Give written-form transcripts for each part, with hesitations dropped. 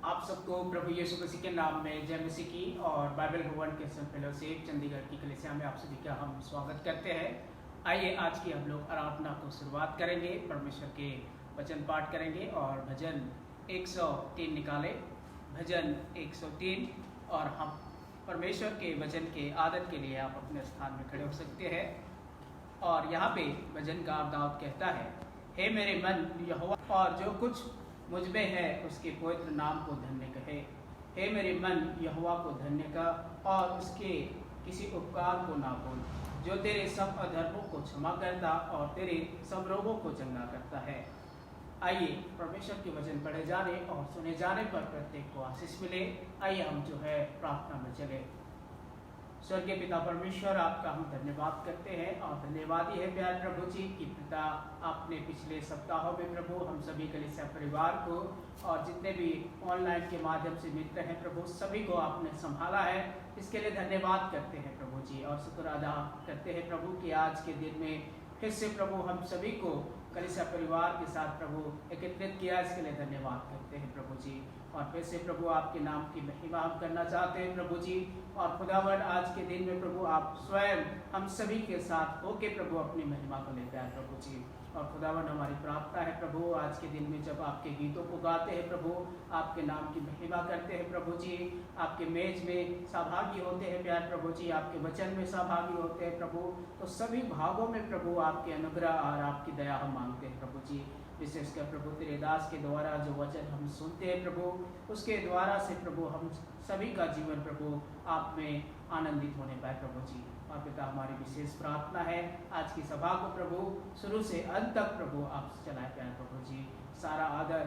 आप सबको प्रभु यीशु मसीह के नाम में जय मसीह की और बाइबल भवन क्रिश्चियन फेलोशिप चंडीगढ़ की कलीसिया में आप सभी का हम स्वागत करते हैं। आइए आज की हम लोग आराधना को शुरुआत करेंगे, परमेश्वर के वचन पाठ करेंगे और भजन 103 निकाले, भजन 103। और हम परमेश्वर के वचन के आदत के लिए आप अपने स्थान में खड़े हो सकते हैं। और यहाँ पे भजन का दाऊद कहता है, हे मेरे मन यहोवा और जो कुछ मुझ में है उसके पवित्र नाम को धन्य कहे। हे मेरे मन यहोवा को धन्य कर और उसके किसी उपकार को ना भूल, जो तेरे सब अधर्मों को क्षमा करता और तेरे सब रोगों को चंगा करता है। आइए परमेश्वर के वचन पढ़े जाने और सुने जाने पर प्रत्येक को आशीष मिले। आइए हम जो है प्रार्थना में चले। स्वर्गीय पिता परमेश्वर, आपका हम धन्यवाद करते हैं और धन्यवादी है प्यार प्रभु जी कि पिता आपने पिछले सप्ताहों में प्रभु हम सभी कलीसिया परिवार को और जितने भी ऑनलाइन के माध्यम से मित्र हैं प्रभु सभी को आपने संभाला है। इसके लिए धन्यवाद करते हैं प्रभु जी और शुक्र अदा करते हैं प्रभु कि आज के दिन में फिर से प्रभु हम सभी को कलीसिया परिवार के साथ प्रभु एकत्रित किया। इसके लिए धन्यवाद करते हैं प्रभु जी और फिर से प्रभु आपके नाम की महिमा हम करना चाहते हैं प्रभु जी। और खुदावन आज के दिन में प्रभु आप स्वयं हम सभी के साथ होके प्रभु अपनी महिमा को लेते हैं प्रभु जी। और खुदावन हमारी प्रार्थना है प्रभु आज के दिन में जब आपके गीतों को गाते हैं प्रभु, आपके नाम की महिमा करते हैं प्रभु जी, आपके मेज में सहभागी होते हैं प्यार प्रभु जी, आपके वचन में सहभागी होते हैं प्रभु, तो सभी भागों में प्रभु आपके अनुग्रह और आपकी दया हम मांगते हैं प्रभु जी। विशेषकर प्रभु तेरे दास के द्वारा जो वचन हम सुनते हैं प्रभु, उसके द्वारा से प्रभु हम सभी का जीवन प्रभु आप में आनंदित होने पाए प्रभु जी। और पिता हमारी विशेष प्रार्थना है आज की सभा को प्रभु शुरू से अंत तक प्रभु आप चलाए पाए प्रभु जी। सारा आदर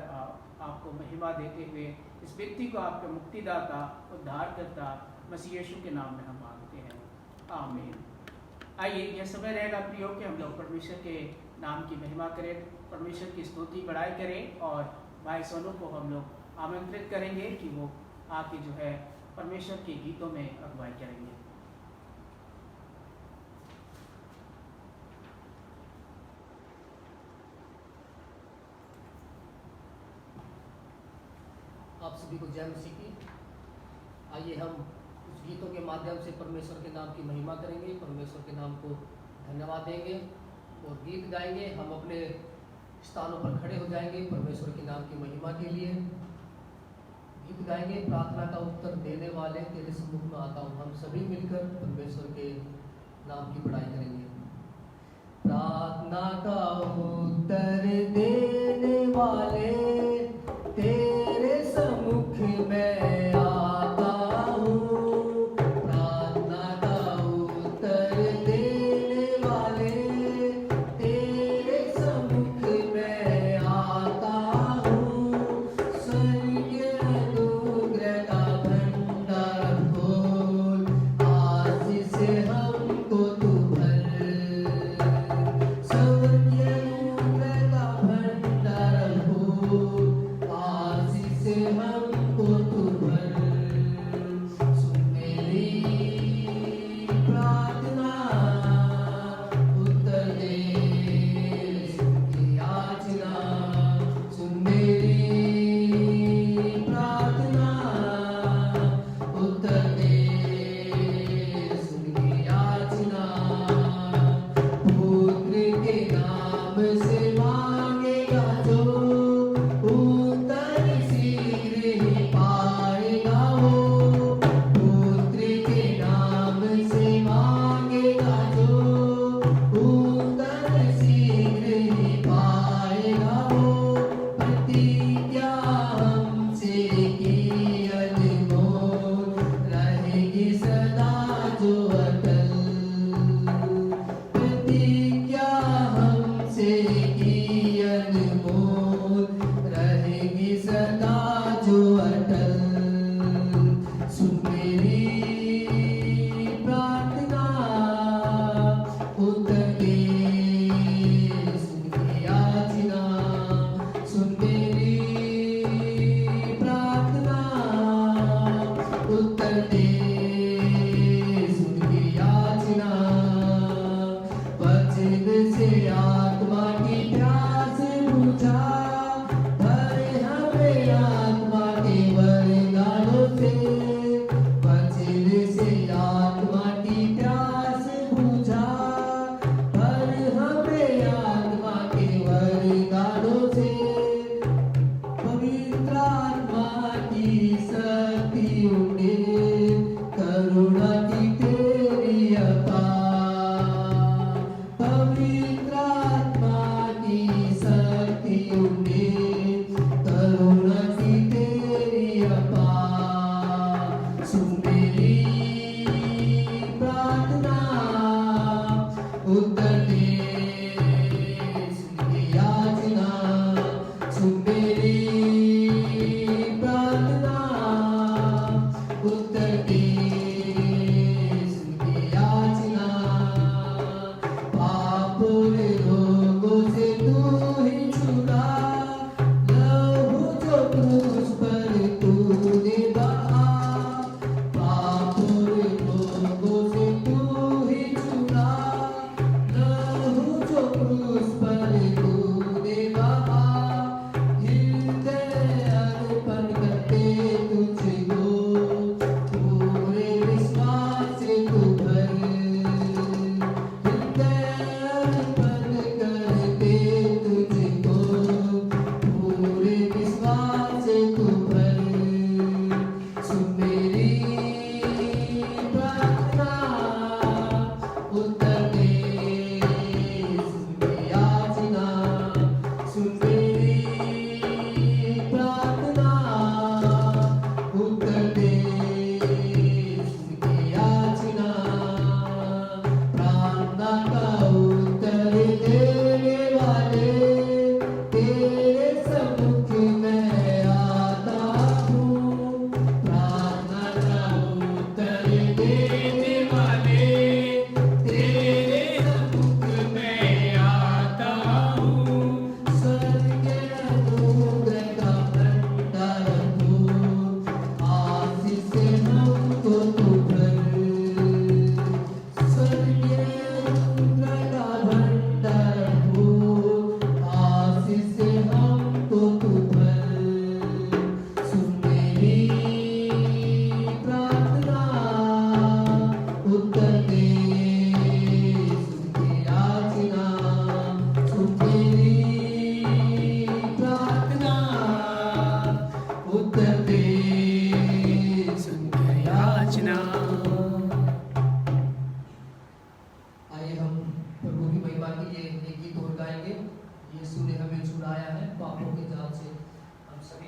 आपको महिमा देते हुए इस व्यक्ति को आपके मुक्तिदाता उद्धारकर्ता मसीह यीशु के नाम में हम मांगते हैं, आमीन। आइए यह समय रहेगा प्रियो कि हम लोग परमेश्वर के नाम की महिमा करें, परमेश्वर की स्तुति बढ़ाई करें और भाई सोनू को हम लोग आमंत्रित करेंगे कि वो आके जो है परमेश्वर के गीतों में अगुवाई करेंगे। आप सभी को जय मसीह की। आइए हम उस गीतों के माध्यम से परमेश्वर के नाम की महिमा करेंगे, परमेश्वर के नाम को धन्यवाद देंगे और गीत गाएंगे। हम अपने स्थानों पर खड़े हो जाएंगे परमेश्वर के नाम की महिमा के लिए गीत गाएंगे। प्रार्थना का उत्तर देने वाले तेरे सम्मुख में आता हूँ, हम सभी मिलकर परमेश्वर के नाम की बड़ाई करेंगे। प्रार्थना का उत्तर देने वाले तेरे सम्मुख में आता हूँ, प्रार्थना का उत्तर देने वाले तेरे सम्मुख में आता हूँ। स्वर्गीय अनुग्रह का भंडार खोल, आशीष से हमको तू भर। स्वर्गीय अनुग्रह का भंडार खोल, आशीष से हमको तू भर। सुन मेरी प्रार्थना, उत्तर दे सबकी याचना। सुन मेरी प्रार्थना, उत्तर दे सबकी याचना। पुत्र के नाम से मांगेगा जो, उत्तर शीघ्र ही पाएगा वो। पुत्र के नाम से मांगेगा जो, उत्तर शीघ्र ही पाएगा वो। प्रतिज्ञा हमसे की अनमोल, रहेगी सदा जो अटल। प्रतिज्ञा हमसे की अनमोल, रहेगी सदा जो अटल। सुन मेरी प्रार्थना, उत्तर दे सबकी याचना। सुन मेरी प्रार्थना, उत्तर दे सबकी याचना। वचन से आत्मा की प्यास बुझा, भरे हमें आत्मा के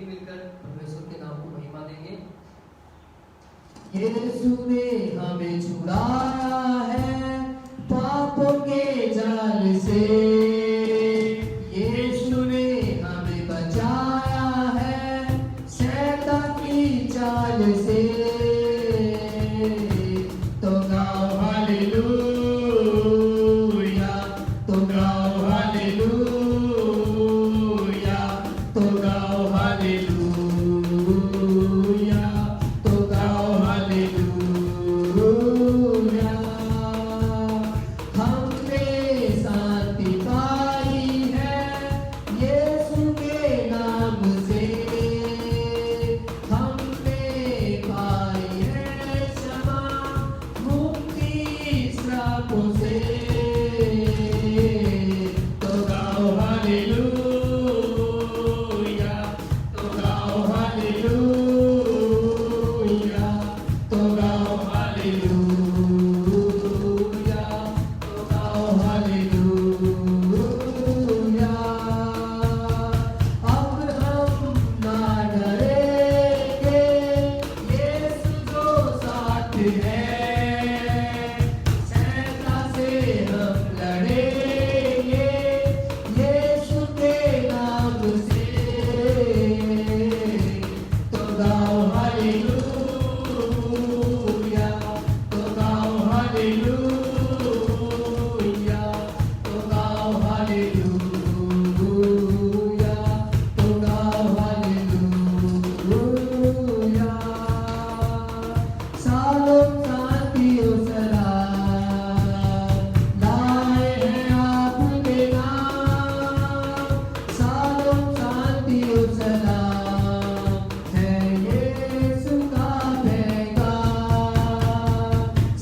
सभी मिलकर परमेश्वर के नाम को महिमा देंगे। यीशु ने हमें छुड़ाया है पापों के जाल से, यीशु ने हमें बचाया है शैतान की चाल से। तो गाओ हालेलुया, तो गाओ हालेलुया, तो गाओ हालेलुया, तो गाओ हालेलुया। हमने शांति पाई है यीशु के नाम से, हमने पाई है क्षमा मुक्ति श्रापों से। तो गाओ हालेलुया, तो गाओ हालेलुया, तो गाओ हालेलुया, तो गाओ हालेलुया। अब हम ना डरेंगे, यीशु जो साथ है, शैतान से हम लड़ेंगे यीशु के नाम से। तो गाओ हालेलुया, तो गाओ हालेलुया, तो गाओ हालेलुया, तो गाओ हालेलुया। शालोम शांति और सलाम लाए हैं आपके नाम, शालोम शांति और सलाम है यीशु का पैगाम।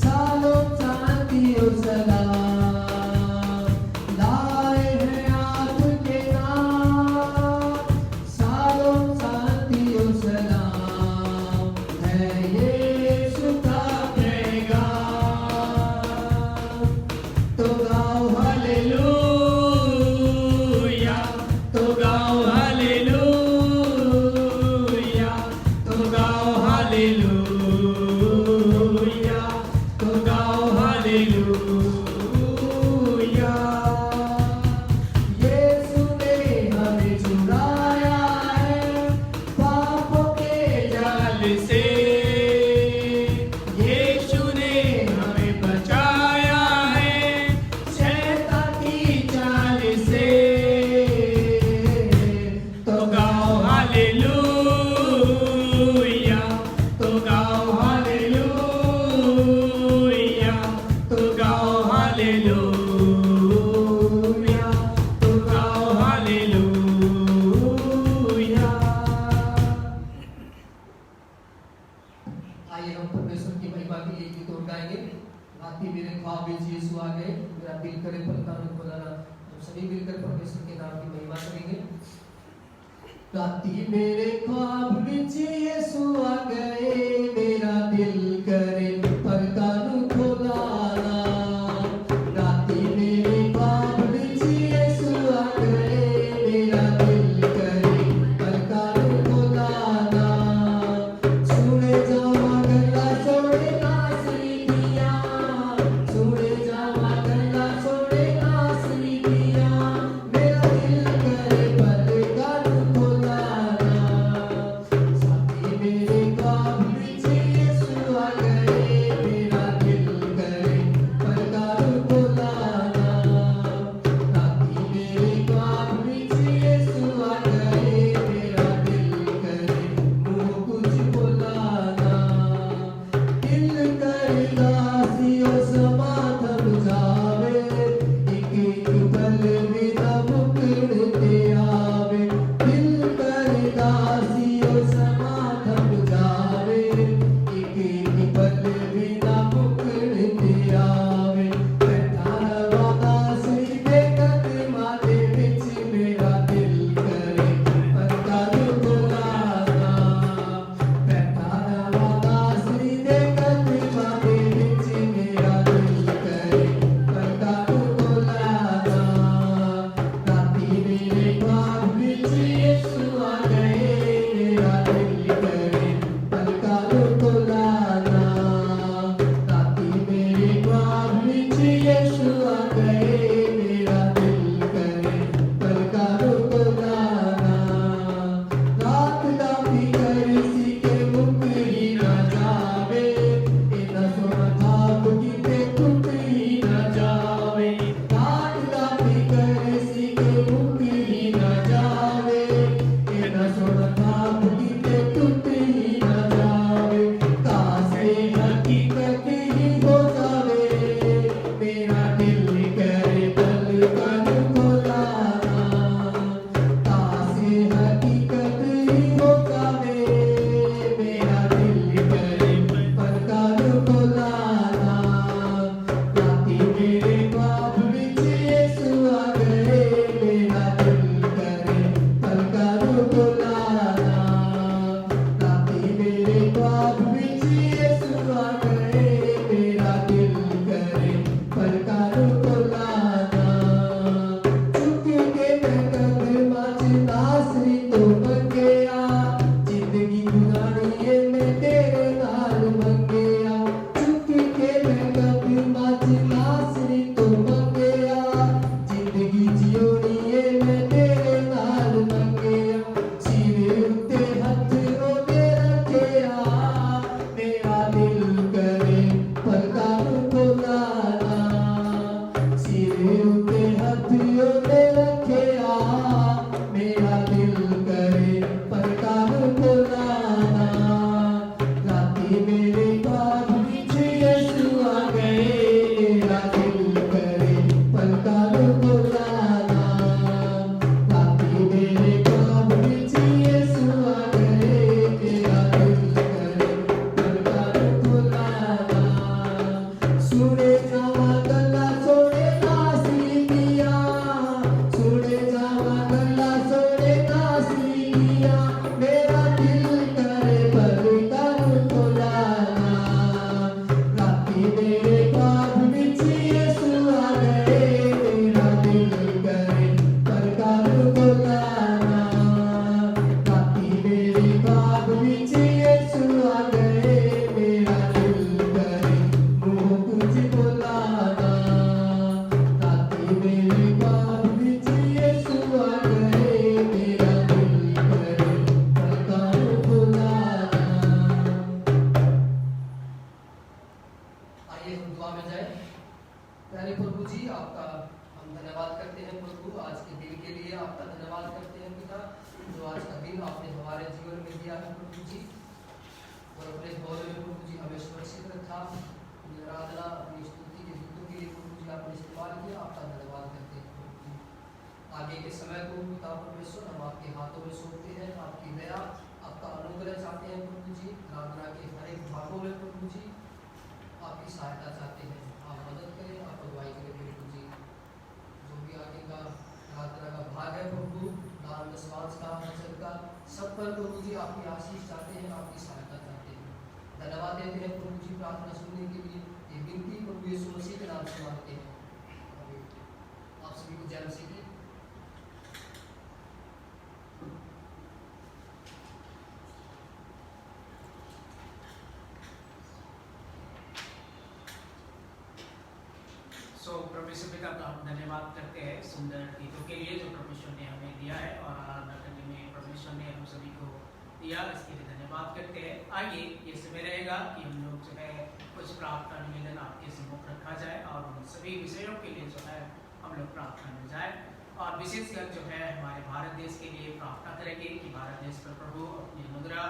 शालोम शांति और सलाम लाए हैं आपके नाम, शालोम शांति और सलाम है यीशु का पैगाम। तो गाओ हालेलुया, तो गाओ हालेलुया, तो गाओ हालेलुया, तो गाओ हालेलुया। यीशु ने हमें छुड़ाया है पापों के जाल से, यीशु ने हमें बचाया है शैतान की चाल से। तो गाओ हालेलुया, तो गाओ हालेलुया, तो गाओ हालेलुया, तो गाओ हालेलुया। आइए हम परमेश्वर की महिमा के लिए गीत और गाएंगे। रात्रि मेरे ख्वाब में यीशु आ गए, मेरा दिल करे पलकानों को लाना। हम सभी मिलकर परमेश्वर के नाम की महिमा करेंगे। रात्रि मेरे ख्वाब में यीशु आ गए, मेरा दिल करे पलकानों को लाना। रात्रि मेरे ख्वाब में यीशु आ गए, मेरा दिल करे पलकानों को लाना। सुने जावा गल्ला छोड़े नासरी दिया, सुने जावा गल्ला छोड़े नासरी दिया, मेरा दिल करे पलकानों को लाना। साथी मेरे ख्वाब में यीशु आ परमेश्वर पिता का हम धन्यवाद करते हैं सुंदर गीतों के लिए जो परमेश्वर ने हमें दिया है और आराधना करने में परमेश्वर ने हम सभी को दिया, इसके लिए धन्यवाद करते हैं। आइए ये समय रहेगा कि हम लोग जो है कुछ प्रार्थना निवेदन आपके सम्मुख रखा जाए और उन सभी विषयों के लिए जो है हम लोग प्रार्थना में जाए और विशेषकर जो है हमारे भारत देश के लिए प्रार्थना करेंगे कि भारत देश पर प्रभु अपनी अनुग्रह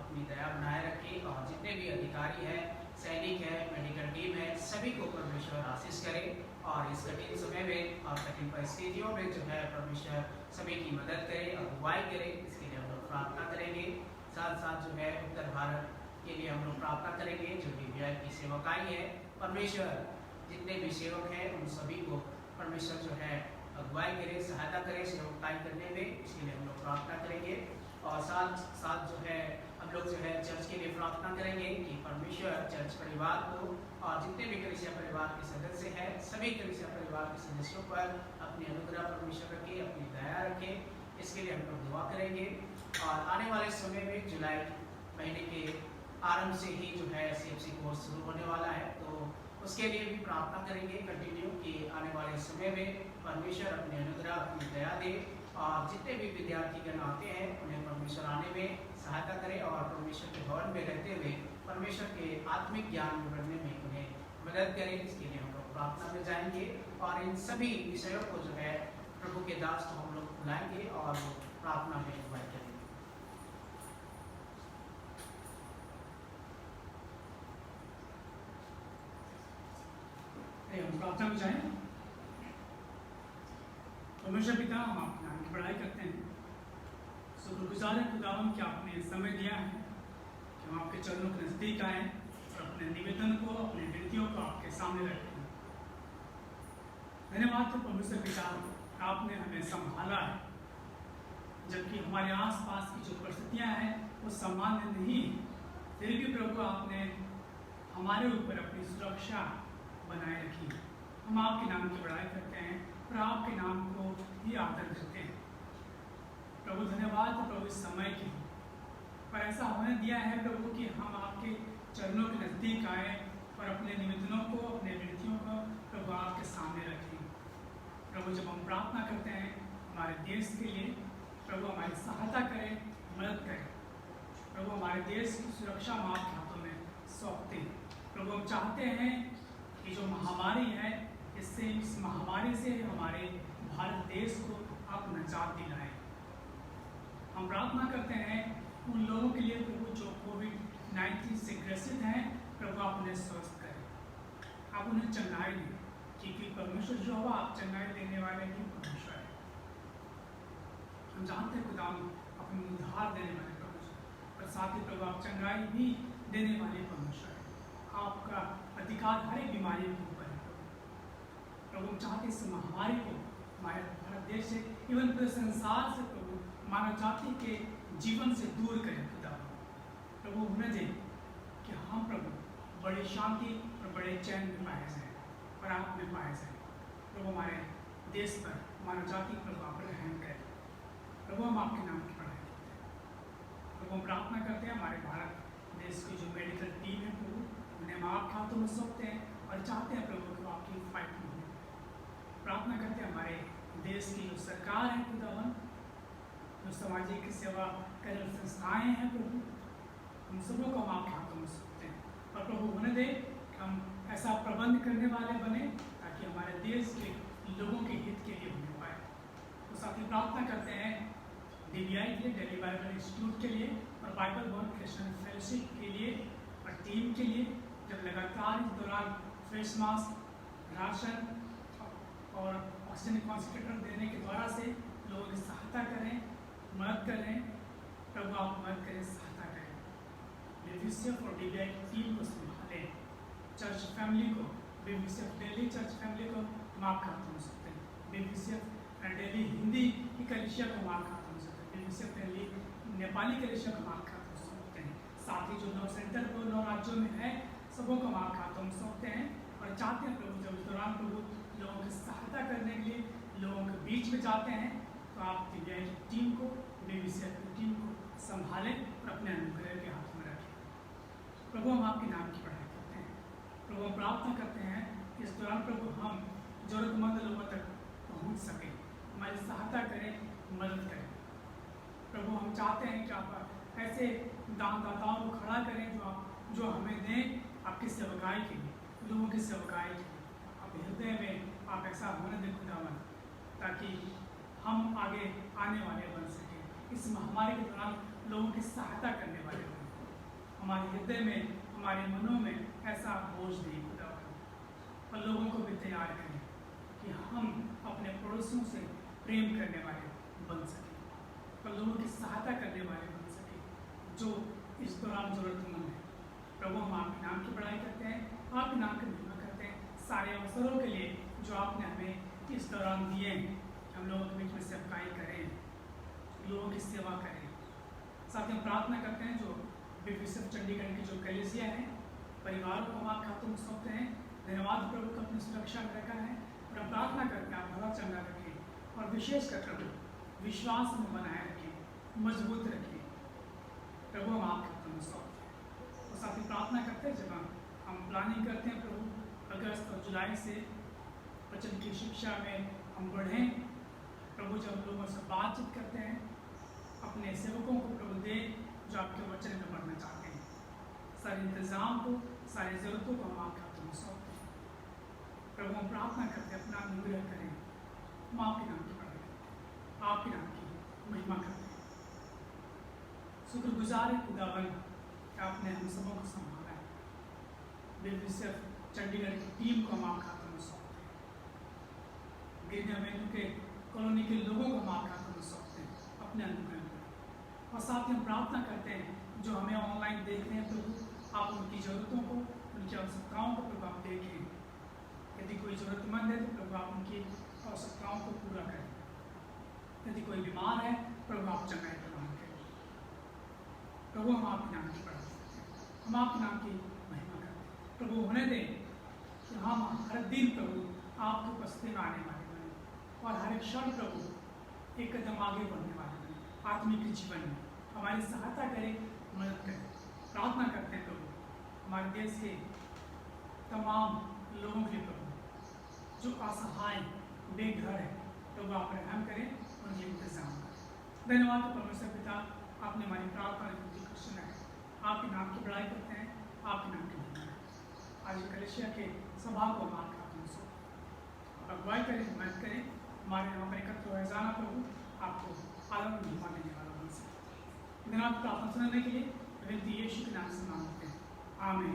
अपनी दया बनाए रखे और जितने भी अधिकारी हैं, सैनिक है, मेडिकल टीम है, सभी को परमेश्वर आशीष करे और इस कठिन समय में और कठिन परिस्थितियों में जो है परमेश्वर सभी की मदद करे, अगुवाई करे। इसके लिए हम लोग प्रार्थना करेंगे। साथ साथ जो है उत्तर भारत के लिए हम लोग प्रार्थना करेंगे, जो भी व्यय की सेवकाई है, परमेश्वर जितने भी सेवक हैं उन सभी को परमेश्वर जो है अगुवाई करे, सहायता करे सेवकाई करने में। इसके लिए हम लोग प्रार्थना करेंगे और साथ साथ जो है हम लोग जो है चर्च के लिए प्रार्थना करेंगे कि परमेश्वर चर्च परिवार को और जितने भी कलीसिया परिवार के सदस्य हैं सभी कलीसिया परिवार के सदस्यों पर अपनी अनुग्रह परमेश्वर रखे, अपनी दया रखे। इसके लिए हम लोग दुआ करेंगे और आने वाले समय में जुलाई महीने के आरंभ से ही जो है CFC कोर्स शुरू होने वाला है, तो उसके लिए भी प्रार्थना करेंगे कंटिन्यू कि आने वाले समय में परमेश्वर अपनी अनुग्रह अपनी दया दे और जितने भी विद्यार्थीगण आते हैं उन्हें परमेश्वर आने में सहायता करे और परमेश्वर के भवन में रहते हुए परमेश्वर के आत्मिक ज्ञान में बढ़ने में उन्हें मदद करे। इसके लिए हम लोग प्रार्थना में जाएंगे और इन सभी विषयों को जो है प्रभु के दास को हम लोग बुलाएंगे और प्रार्थना में अगुवाई करेंगे। प्रार्थना में जाएं। परमेश्वर पिता, हम आपके नाम की बड़ाई करते हैं। शुक्रगुजार है खुदावन कि आपने समय दिया है कि हम आपके चरणों के नजदीक आए और अपने निवेदन को, अपने विनतियों को आपके सामने रखें। धन्यवाद है परमेश्वर पिता, आपने हमें संभाला है, जबकि हमारे आसपास की जो परिस्थितियां हैं वो सामान्य नहीं, फिर भी प्रभु आपने हमारे ऊपर अपनी सुरक्षा बनाए रखी। हम आपके नाम की बड़ाई करते हैं और आपके नाम को ही आदर करते हैं। प्रभु धन्यवाद प्रभु इस समय की पर ऐसा होने दिया है प्रभु कि हम आपके चरणों के नजदीक आए और अपने निवेदनों को, अपने विनतियों को प्रभु आपके सामने रखें। प्रभु जब हम प्रार्थना करते हैं हमारे देश के लिए, प्रभु हमारी सहायता करें, मदद करें। प्रभु हमारे देश की सुरक्षा हम आपके हाथों में सौंपते हैं। प्रभु हम चाहते हैं कि जो महामारी है, इस महामारी से हमारे भारत देश को आप निजात दिलाएं। हम प्रार्थना करते हैं उन लोगों के लिए प्रभु जो कोविड-19 से ग्रसित हैं, प्रभु आप उन्हें स्वस्थ करें, आप उन्हें चंगाई दें, क्योंकि परमेश्वर जो हो आप चंगाई देने वाले ही परमेश्वर है। हम जानते हैं खुदा अपने उद्धार देने वाले परमेश्वर, और साथ ही प्रभु आप चंगाई भी देने वाले परमेश्वर है। आपका अधिकार हर एक बीमारी के ऊपर है प्रभु। हम चाहते इस महामारी को हमारे भारत देश से, इवन पूरे संसार से प्रभु मानव जाति के जीवन से दूर करें खुदा। प्रभु उन्हें दें कि हम प्रभु बड़ी शांति और बड़े चैन में पाए जाएं और आप में पाए जाएं। प्रभु हमारे देश पर, मानव जाति पर प्रभु आप रहम करें। प्रभु हम आपके नाम की पढ़ाई करते हैं। प्रभु हम प्रार्थना करते हैं हमारे भारत देश की जो मेडिकल टीम है प्रभु, उन्हें हम आपके हाथों में सौंपते हैं और चाहते हैं प्रभु कि आपकी फाइट में हो। प्रार्थना करते हैं हमारे देश की जो सरकार है खुदावन, जो सामाजिक सेवा करने वाली संस्थाएं हैं प्रभु, उन सबों को हम आपके हाथों में सौंपते हैं। और प्रभु उन्हें दे कि हम ऐसा प्रबंध करने वाले बने ताकि हमारे देश के लोगों के हित के लिए होने पाए। तो साथ ही प्रार्थना करते हैं DBI के लिए, दिल्ली बाइबल इंस्टीट्यूट के लिए, और बाइबल भवन क्रिश्चियन फेलोशिप के लिए और टीम के लिए, जब लगातार इस दौरान फेस मास्क, राशन और ऑक्सीजन कॉन्सेंट्रेटर देने के द्वारा से लोगों की सहायता करें, मदद करें। प्रभु आप मदद करें, सहायता करें। बेफिसियफ और DBI की टीम को संभालें, चर्च फैमिली को, बेफिसियफ दिल्ली चर्च फैमिली को हम आपके हाथों में सौंपते हैं। बेफिसियफ दिल्ली हिंदी की कलीसिया को हम आपके हाथों में सौंपते हैं। बेफिसियफ दिल्ली नेपाली कलीसिया को हम आपके हाथों में सौंपते हैं। साथ ही जो 9 सेंटर को 9 राज्यों में है, सबों को हम आपके हाथों में सौंपते हैं और चाहते हैं प्रभु जब इस दौरान प्रभु लोगों की सहायता करने के लिए लोगों के बीच में जाते हैं, तो आप DBI की टीम को, बेफिसियफ की टीम को संभालें और अपने अनुग्रह के हाथों में रखें। प्रभु हम आपके नाम की पढ़ाई करते हैं। प्रभु हम प्रार्थना करते हैं इस दौरान प्रभु हम जरूरतमंद लोगों तक पहुंच सकें, हमारी सहायता करें, मदद करें। प्रभु हम चाहते हैं कि आप ऐसे दानदाताओं को खड़ा करें जो हमें दें आपकी सेवकाई के लिए, लोगों की सेवकाई के लिए। आप हृदय में आप ऐसा होने दें खुदावन, ताकि हम आगे आने वाले बन सकें, इस महामारी के दौरान लोगों की सहायता करने वाले बन। हमारे हृदय में, हमारे मनों में ऐसा बोझ नहीं खुदावन, और लोगों को भी तैयार करें कि हम अपने पड़ोसियों से प्रेम करने वाले बन सकें और लोगों की सहायता करने वाले बन सकें जो इस दौरान जरूरतमंद है। प्रभु हम आपके नाम की बड़ाई करते हैं, आपके नाम की महिमा करते हैं, सारे अवसरों के लिए जो आपने हमें इस दौरान दिए हैं। हम लोगों के बीच में सेवकाई करें, लोगों की सेवा करें। साथ ही हम प्रार्थना करते हैं जो बेफिसियफ चंडीगढ़ की जो कलीसिया है, परिवार को हम आपके हाथों में सौंपते हैं। धन्यवाद प्रभु का अपनी सुरक्षा में रखा है, और हम प्रार्थना करते हैं आप भला चंगा रखें और विशेष कर प्रभु विश्वास में बनाए रखें, मजबूत रखें। प्रभु हम आपके हाथों में सौंपते हैं। और साथ ही प्रार्थना करते हैं जब हम प्लानिंग करते हैं प्रभु अगस्त और जुलाई से वचन की शिक्षा में हम बढ़ें। प्रभु जब लोगों से बातचीत करते हैं, अपने सेवकों को प्रभु दे जो आपके वचन में बढ़ना चाहते हैं। सारे इंतजाम को, सारी ज़रूरतों को हम आपके हाथों में सौंपते हैं। प्रभु हम प्रार्थना करते हैं अपना अनुग्रह करें। हम आपके नाम की पढ़ाई करते हैं, आपके नाम की महिमा करते हैं। शुक्रगुजार है खुदावन कि आपने हम सबों को संभाला है। बेफिसियफ चंडीगढ़ की टीम को हम आपके हाथों में सौंपते हैं। गिरने में के कॉलोनी के लोगों को हम आपके हाथों में सौंपते हैं अपने अनुग्रह में। और साथ ही हम प्रार्थना करते हैं जो हमें ऑनलाइन देख रहे हैं प्रभु, आप उनकी ज़रूरतों को, उनकी आवश्यकताओं को प्रभु आप देखें। यदि कोई ज़रूरतमंद है तो प्रभु आप उनकी आवश्यकताओं को पूरा करें। यदि कोई बीमार है प्रभु आप चंगाई प्रदान करें। प्रभु हम आपके नाम की प्रार्थना करते हैं, हम आपके नाम की महिमा करते हैं। प्रभु होने दें कि हम हर दिन प्रभु आपकी उपस्थिति में आने वाले बने और हर एक क्षण प्रभु एक कदम आगे बढ़ने वाले बने। आत्मिक जीवन में हमारी सहायता करें, मदद करें। प्रार्थना करते हैं प्रभु हमारे देश के तमाम लोगों के लिए प्रभु जो असहाय बेघर है, प्रभु आप रहम करें, उनके इंतजाम करें। धन्यवाद परमेश्वर पिता, आपने हमारी प्रार्थना को सुना है। आपके नाम की बड़ाई करते हैं, आपके नाम की महिमा है। आज कलेशिया के सभा को हम आपके हाथों में सौंपते हैं। अगुवाई करें, मदद करें। हमारे यहाँ पर एकत्र हुए जाना प्रभु आपको आदम महिमा देने वाला बन सके। धन्यवाद प्रार्थना सुनाने के लिए विनती यीशु के नाम से मांगते हैं, आमीन।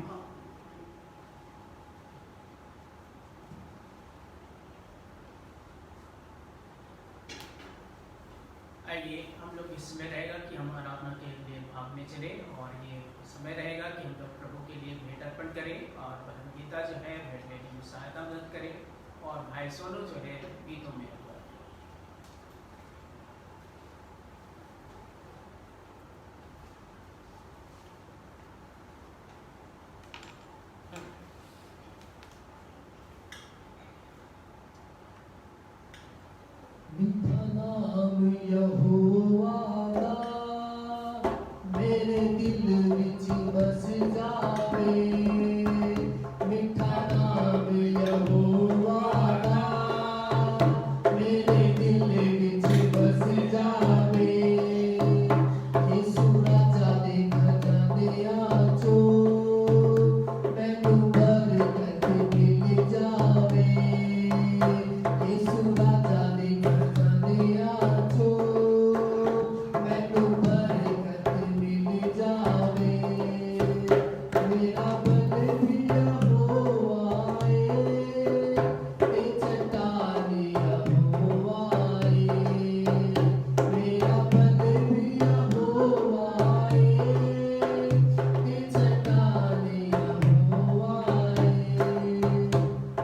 आइए हम लोग इस समय रहेगा कि हम आराधना के लिए भाग में चले और ये समय रहेगा कि हम लोग प्रभु के लिए भेंट अर्पण करें और भजन गीता जो है भेंट लेने में सहायता मदद करें और भाई सोनू जो है गीतों में मीठा नाम यहोवा दा मेरे दिल विच बस जावे। मीठा नाम यहोवा दा मेरे दिल विच बस जावे। यीशु राजा दे खजानिया चो मैनू बरकत मिल जावे। यीशु राजा दे खजानिया चो मैनू बरकत मिल जावे। मेरा बलविया होवाए ते चट्टानिया होवाए। मेरा बलविया होवाए ते चट्टानिया होवाए।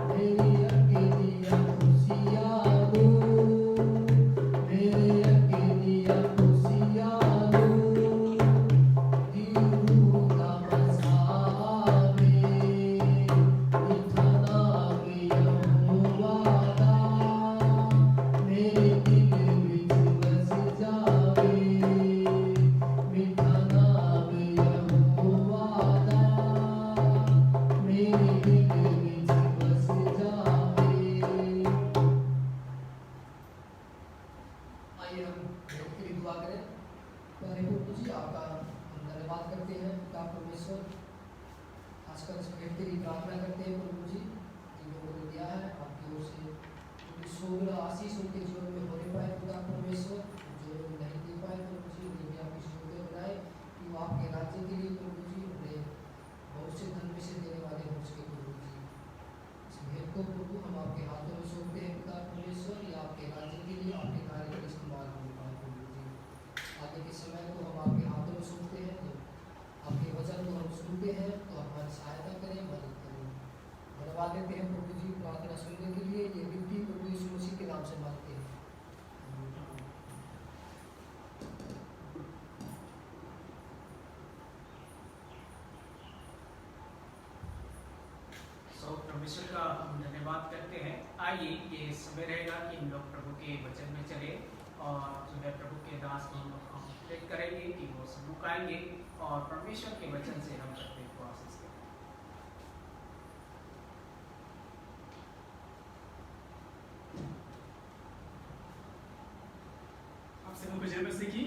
मेरी अगे दिया खुशियां नू मेरे अगे दिया खुशियां नू दीनू दा बसावे। मीठा नाम यहोवा दा मेरे दिल विच बस जावे। मीठा नाम यहोवा दा मेरे दिल विच बस जावे। आइए हम भेंट के लिए दुआ करें। प्यारे प्रभु जी आपका हम धन्यवाद करते हैं पिता परमेश्वर। खासकर इस भेंट के लिए प्रार्थना करते हैं प्रभु जी जिन लोगों ने दिया है आपकी ओर से उनकी शुभ आशीष उनके जीवन में होने पाए पिता परमेश्वर। जो लोग नहीं दे पाए प्रभु जी उन्हें भी आपकी सुविधा बनाए कि वो आपके राज्य के लिए प्रभु जी उन्हें बहुत से धन में से देने वाले हो सके प्रभु जी। इस भेंट को प्रभु हम आपके हाथों में सौंपते हैं पिता परमेश्वर। या आपके राज्य के लिए आपके कार्य के लिए इस्तेमाल होने पाए प्रभु जी। आगे के समय को हम आपके हाथों में सौंपते हैं। तो आपके वचन को हम सुनते हैं तो हमारी सहायता करें, मदद करें। धन्यवाद देते हैं प्रभु जी प्रार्थना सुनने के लिए। ये विनती प्रभु यीशु मसीह के नाम से मांगते हैं। सो परमेश्वर का हम धन्यवाद करते हैं। आइए ये समय रहेगा कि हम लोग प्रभु के वचन में चले और जो है प्रभु के दास को हम लोग कॉन्सेंट्रेट करेंगे कि वो सबूक आएंगे और परमेश्वर के वचन से हम प्रत्येक को आशीष करें। आप सबों को जय मसीह की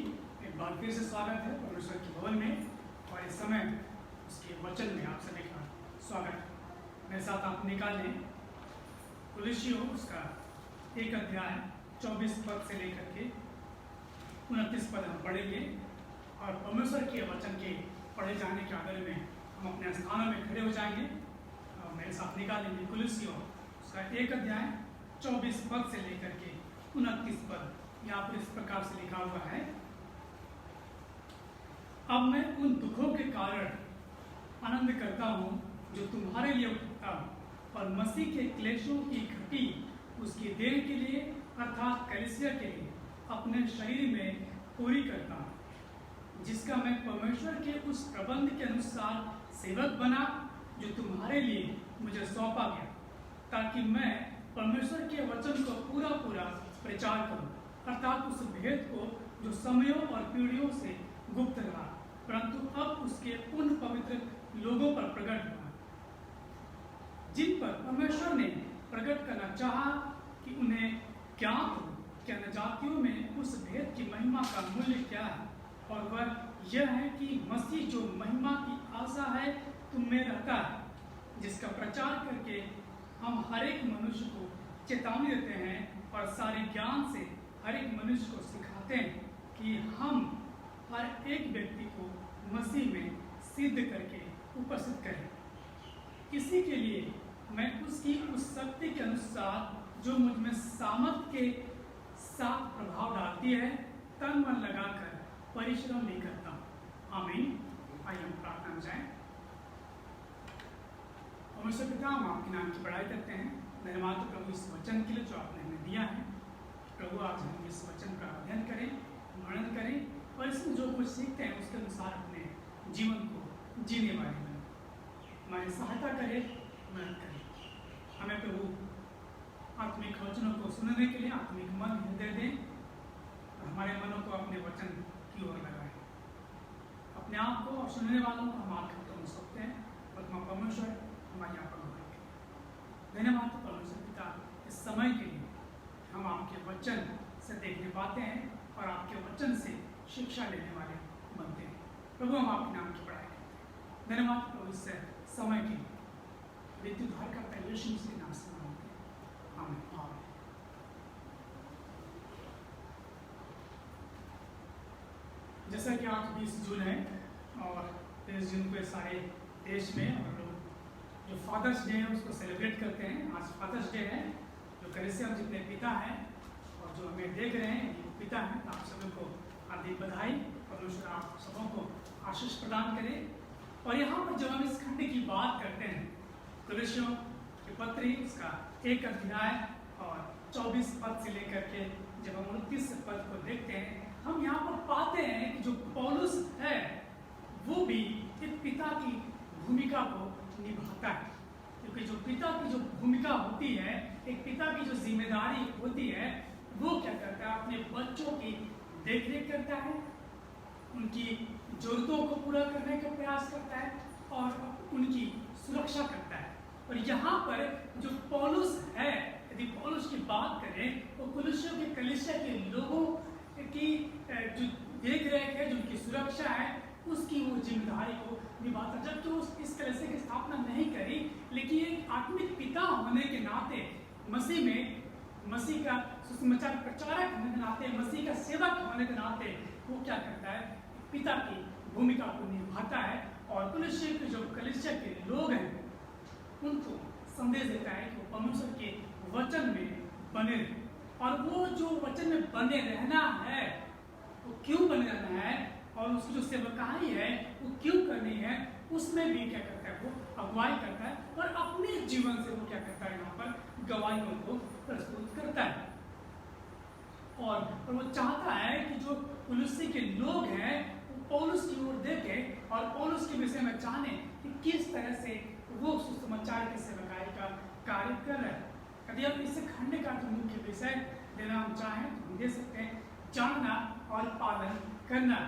एक बार फिर से स्वागत है परमेश्वर के भवन में और इस समय उसके वचन में आप सभी का स्वागत है। मेरे साथ आप निकाल लें कुलुस्सियों उसका 1 अध्याय 24 पद से लेकर के 29 पद हम पढ़ेंगे और परमेश्वर के वचन के पढ़े जाने के आधार में हम अपने स्थानों में खड़े हो जाएंगे और मेरे साथ निकालेंगे कुलुस्सियों उसका 1 अध्याय 24 पद से लेकर के 29 पद यहाँ पर इस प्रकार से लिखा हुआ है, अब मैं उन दुखों के कारण आनंद करता हूँ जो तुम्हारे लिए उठाता हूँ, और मसीह के क्लेशों की घटी उसकी देह के लिए अर्थात कलीसिया के लिए अपने शरीर में पूरी करता हूँ, जिसका मैं परमेश्वर के उस प्रबंध के अनुसार सेवक बना जो तुम्हारे लिए मुझे सौंपा गया, ताकि मैं परमेश्वर के वचन को पूरा पूरा प्रचार करूं, अर्थात उस भेद को जो समयों और पीढ़ियों से गुप्त रहा परंतु अब उसके उन पवित्र लोगों पर प्रकट हुआ, जिन पर परमेश्वर ने प्रकट करना चाहा कि उन्हें ज्ञात हो कि अन्यजातियों में उस भेद की महिमा का मूल्य क्या है, और वह यह है कि मसीह जो महिमा की आशा है तुम में रहता है, जिसका प्रचार करके हम हर एक मनुष्य को चेतावनी देते हैं और सारे ज्ञान से हर एक मनुष्य को सिखाते हैं कि हम हर एक व्यक्ति को मसीह में सिद्ध करके उपस्थित करें। इसी के लिए मैं उसकी उस शक्ति के अनुसार जो मुझ में सामर्थ के साथ प्रभाव डालती है तन मन लगाकर परिश्रम भी करता हूँ। आमीन। आइए हम प्रार्थना में जाएं। परमेश्वर पिता, हम आपके नाम की बड़ाई करते हैं। धन्यवाद तो प्रभु इस वचन के लिए जो आपने हमें दिया है। प्रभु आज हम इस वचन का अध्ययन करें, मनन करें और इसमें जो कुछ सीखते हैं उसके अनुसार अपने जीवन को जीने वाले बने। हमारी सहायता करे, मदद करे। हमें प्रभु आत्मिक वचनों को सुनने के लिए आत्मिक मन हृदय दें और हमारे मनों को अपने वचन की ओर लगाएं। अपने आप को और सुनने वालों को हम आपके हाथों में सौंपते हैं और तुम परमेश्वर हमारे यहाँ पर होंगे। धन्यवाद परमेश्वर पिता इस समय के लिए हम आपके वचन से देखने पाते हैं और आपके वचन से शिक्षा लेने वाले बनते हैं। प्रभु हम आपके नाम की बड़ाई करते हैं। धन्यवाद प्रभु इस समय के लिए मृत्यु धार का यीशु मसीह के नाम से मांगते हैं। आमीन। जैसा कि आज 20 जून है और 23 जून को सारे देश में और लोग जो फादर्स डे है उसको सेलिब्रेट करते हैं। आज फादर्स डे है। जो कलीसिया में जितने पिता हैं और जो हमें देख रहे हैं ये पिता हैं, तो आप सभी को हार्दिक बधाई। परमेश्वर आप सबों को आशीष प्रदान करे। और यहाँ पर जब हम इस खंड की बात करते हैं, कलीसियों की पत्री उसका 1 अध्याय और 24 पद से लेकर के जब हम 29 पद को देखते हैं, हम यहाँ पर पाते हैं कि जो पौलुस है वो भी एक पिता की भूमिका को निभाता है। क्योंकि जो पिता की जो भूमिका होती है, एक पिता की जो जिम्मेदारी होती है, वो क्या करता है, अपने बच्चों की देखरेख करता है, उनकी जरूरतों को पूरा करने का प्रयास करता है और उनकी सुरक्षा करता है। और यहाँ पर जो पौलुस है, यदि पौलुस की बात करें तो कलीसिया के कलीसिया के लोगों की जो देख रेख है, जो उनकी सुरक्षा है, उसकी वो जिम्मेदारी को निभाता। जबकि उस इस कलीसिया की स्थापना नहीं करी, लेकिन एक आत्मिक पिता होने के नाते, मसीह में मसीह का सुसमाचार प्रचारक होने के नाते, मसीह का सेवक होने के नाते वो क्या करता है, पिता की भूमिका को निभाता है और कलीसिया के जो कलीसिया के लोग हैं उनको संदेश देता है कि वो परमेश्वर के वचन में बने रहे। और वो जो वचन में बने रहना है, वो क्यों बने रहना है और उसकी जो सेवकाई है वो क्यों करनी है, उसमें भी क्या करता है, वो अगुवाई करता है और अपने जीवन से वो क्या करता है, यहाँ पर गवाहियों को प्रस्तुत करता है। और वो चाहता है कि जो कलीसिया के लोग हैं पौलुस की ओर देखें और पौलुस के विषय में जाने कि किस तरह से वो सुसमाचार के सेवकाई का कार्य कर रहे हैं। यदि आप इस खंड का जो मुख्य विषय देना हम चाहें तो हम दे सकते हैं, जानना और पालन करना।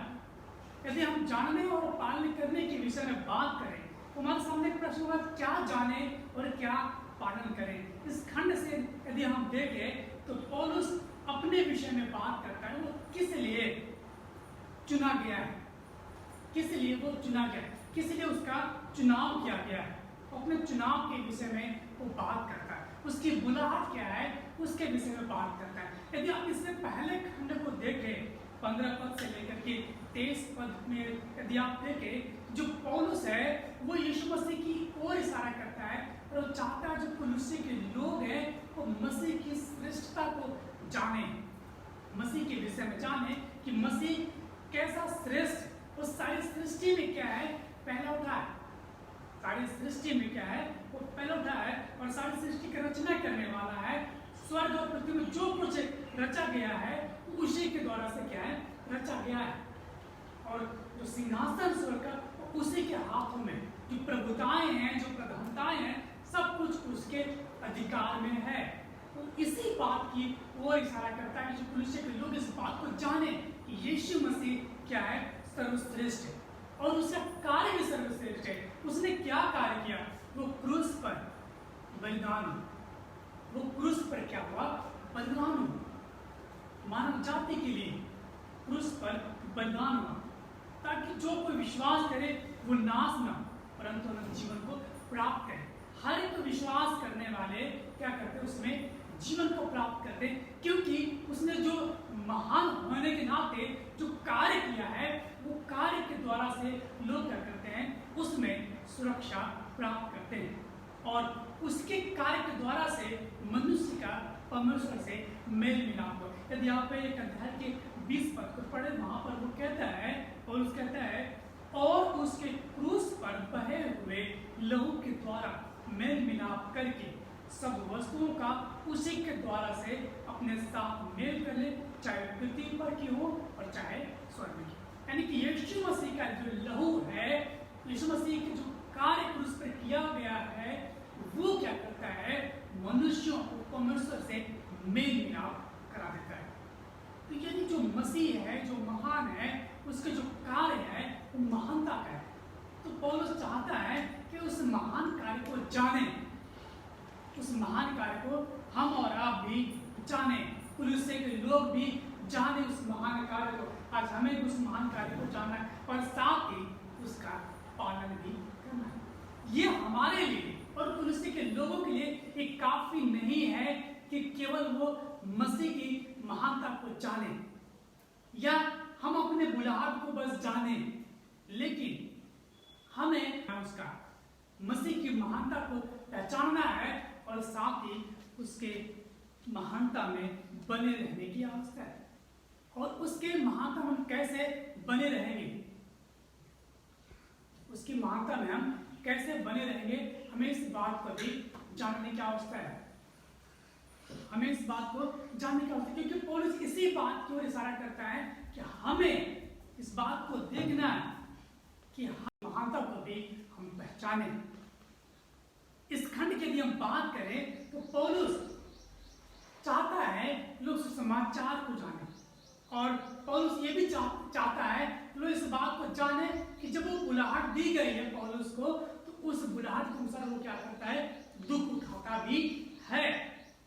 यदि हम जानने और पालन करने के विषय में बात करें तो हमारे सामने एक प्रश्न होगा, क्या जाने और क्या पालन करें। इस खंड से यदि हम देखें तो पौलुस अपने विषय में बात करता है, वो किस लिए चुना गया है, किस लिए वो चुना गया है, किस लिए उसका चुनाव किया गया है, अपने चुनाव के विषय में वो बात करता है, उसकी बुलाहट क्या है उसके विषय में बात करता है। यदि आप इससे पहले खंड को देखें 15 पद से लेकर के 23 पद में यदि आप देखें, जो पौलुस है वो यीशु मसीह की ओर इशारा करता है और वो चाहता है जो कुलुस्सी के लोग हैं वो मसीह की श्रेष्ठता को जाने, मसीह के विषय में जाने कि मसीह कैसा श्रेष्ठ, उस सारी सृष्टि में क्या है पहला उठा है, सारी सृष्टि में क्या है वो पहला उठा है और सारी सृष्टि की रचना करने वाला है। स्वर्ग और पृथ्वी में जो कुछ रचा गया है उसी के द्वारा से क्या है रचा गया है, और जो सिंहासन स्वर्ग का उसी के हाथों में, जो प्रभुताएं हैं, जो प्रधानताएं हैं, सब कुछ उसके अधिकार में है। तो इसी बात की ओर इशारा करता है कि जो कुलुस्सी के लोग इस बात को जाने कि यीशु मसीह क्या है सर्वश्रेष्ठ है और उसका कार्य भी सर्वश्रेष्ठ है। उसने क्या कार्य किया, वो क्रूस पर बलिदान, वो क्रूस पर क्या हुआ बलिदान हुआ, मानव जाति के लिए क्रूस पर बलिदान हुआ, ताकि जो कोई विश्वास करे वो नाश ना परंतु अनंत जीवन को प्राप्त करे। हर एक विश्वास करने वाले क्या करते हैं उसमें जीवन को प्राप्त करते, क्योंकि उसने जो महान होने के नाते जो कार्य किया है वो कार्य के द्वारा से लोग क्या करते हैं उसमें सुरक्षा प्राप्त करते हैं और उसके कार्य के द्वारा से मनुष्य का परमेश्वर से मेल मिलाप हो। यदि आप एक अध्याय के 20 पद को पढ़े, वहां पर वो कहता है और उस कहता है और उसके क्रूस पर बहे हुए लहू के द्वारा मेल मिलाप करके सब वस्तुओं का उसी के द्वारा से अपने साथ मेल कर ले, चाहे पृथ्वी पर की हो और चाहे स्वर्ग की। यानी कि यीशु मसीह का जो लहू है, यीशु मसीह के जो कार्य क्रूस पर किया गया है वो क्या करता है मनुष्यों को परमेश्वर से मेल मिलाप करा देता है। तो यानी जो मसीह है, जो महान है, उसके जो कार्य है वो महानता का है। तो पौलुस चाहता है कि उस महान कार्य को जाने, उस महान कार्य को हम और आप भी जाने, कुलुस्सी के लोग भी जाने उस महान कार्य को। आज हमें उस महान कार्य को जानना है और साथ ही उसका पालन भी करना है। ये हमारे लिए और कुलुस्सी के लोगों के लिए एक काफी नहीं है कि केवल वो मसीह की महानता को जाने या हम अपने बुलाहट को बस जाने, लेकिन हमें उसका मसीह की महानता को पहचानना है और साथ ही उसके महानता में बने रहने की आवश्यकता है। और उसके महानता में हम कैसे बने रहेंगे, उसकी महानता में हम कैसे बने रहेंगे, हमें इस बात को भी जानने की आवश्यकता है। हमें इस बात को जानने की आवश्यकता है क्योंकि पौलुस इसी बात की ओर इशारा करता है कि हमें इस बात को देखना है कि महानता को भी हम पहचाने। इस खंड की यदि हम बात करें तो पौलुस चाहता है लोग सुसमाचार को जाने और पौलुस ये भी चाहता है लोग इस बात को जाने कि जब वो बुलाहट दी गई है पौलुस को तो उस बुलाहट के अनुसार वो क्या करता है दुख उठाता भी है।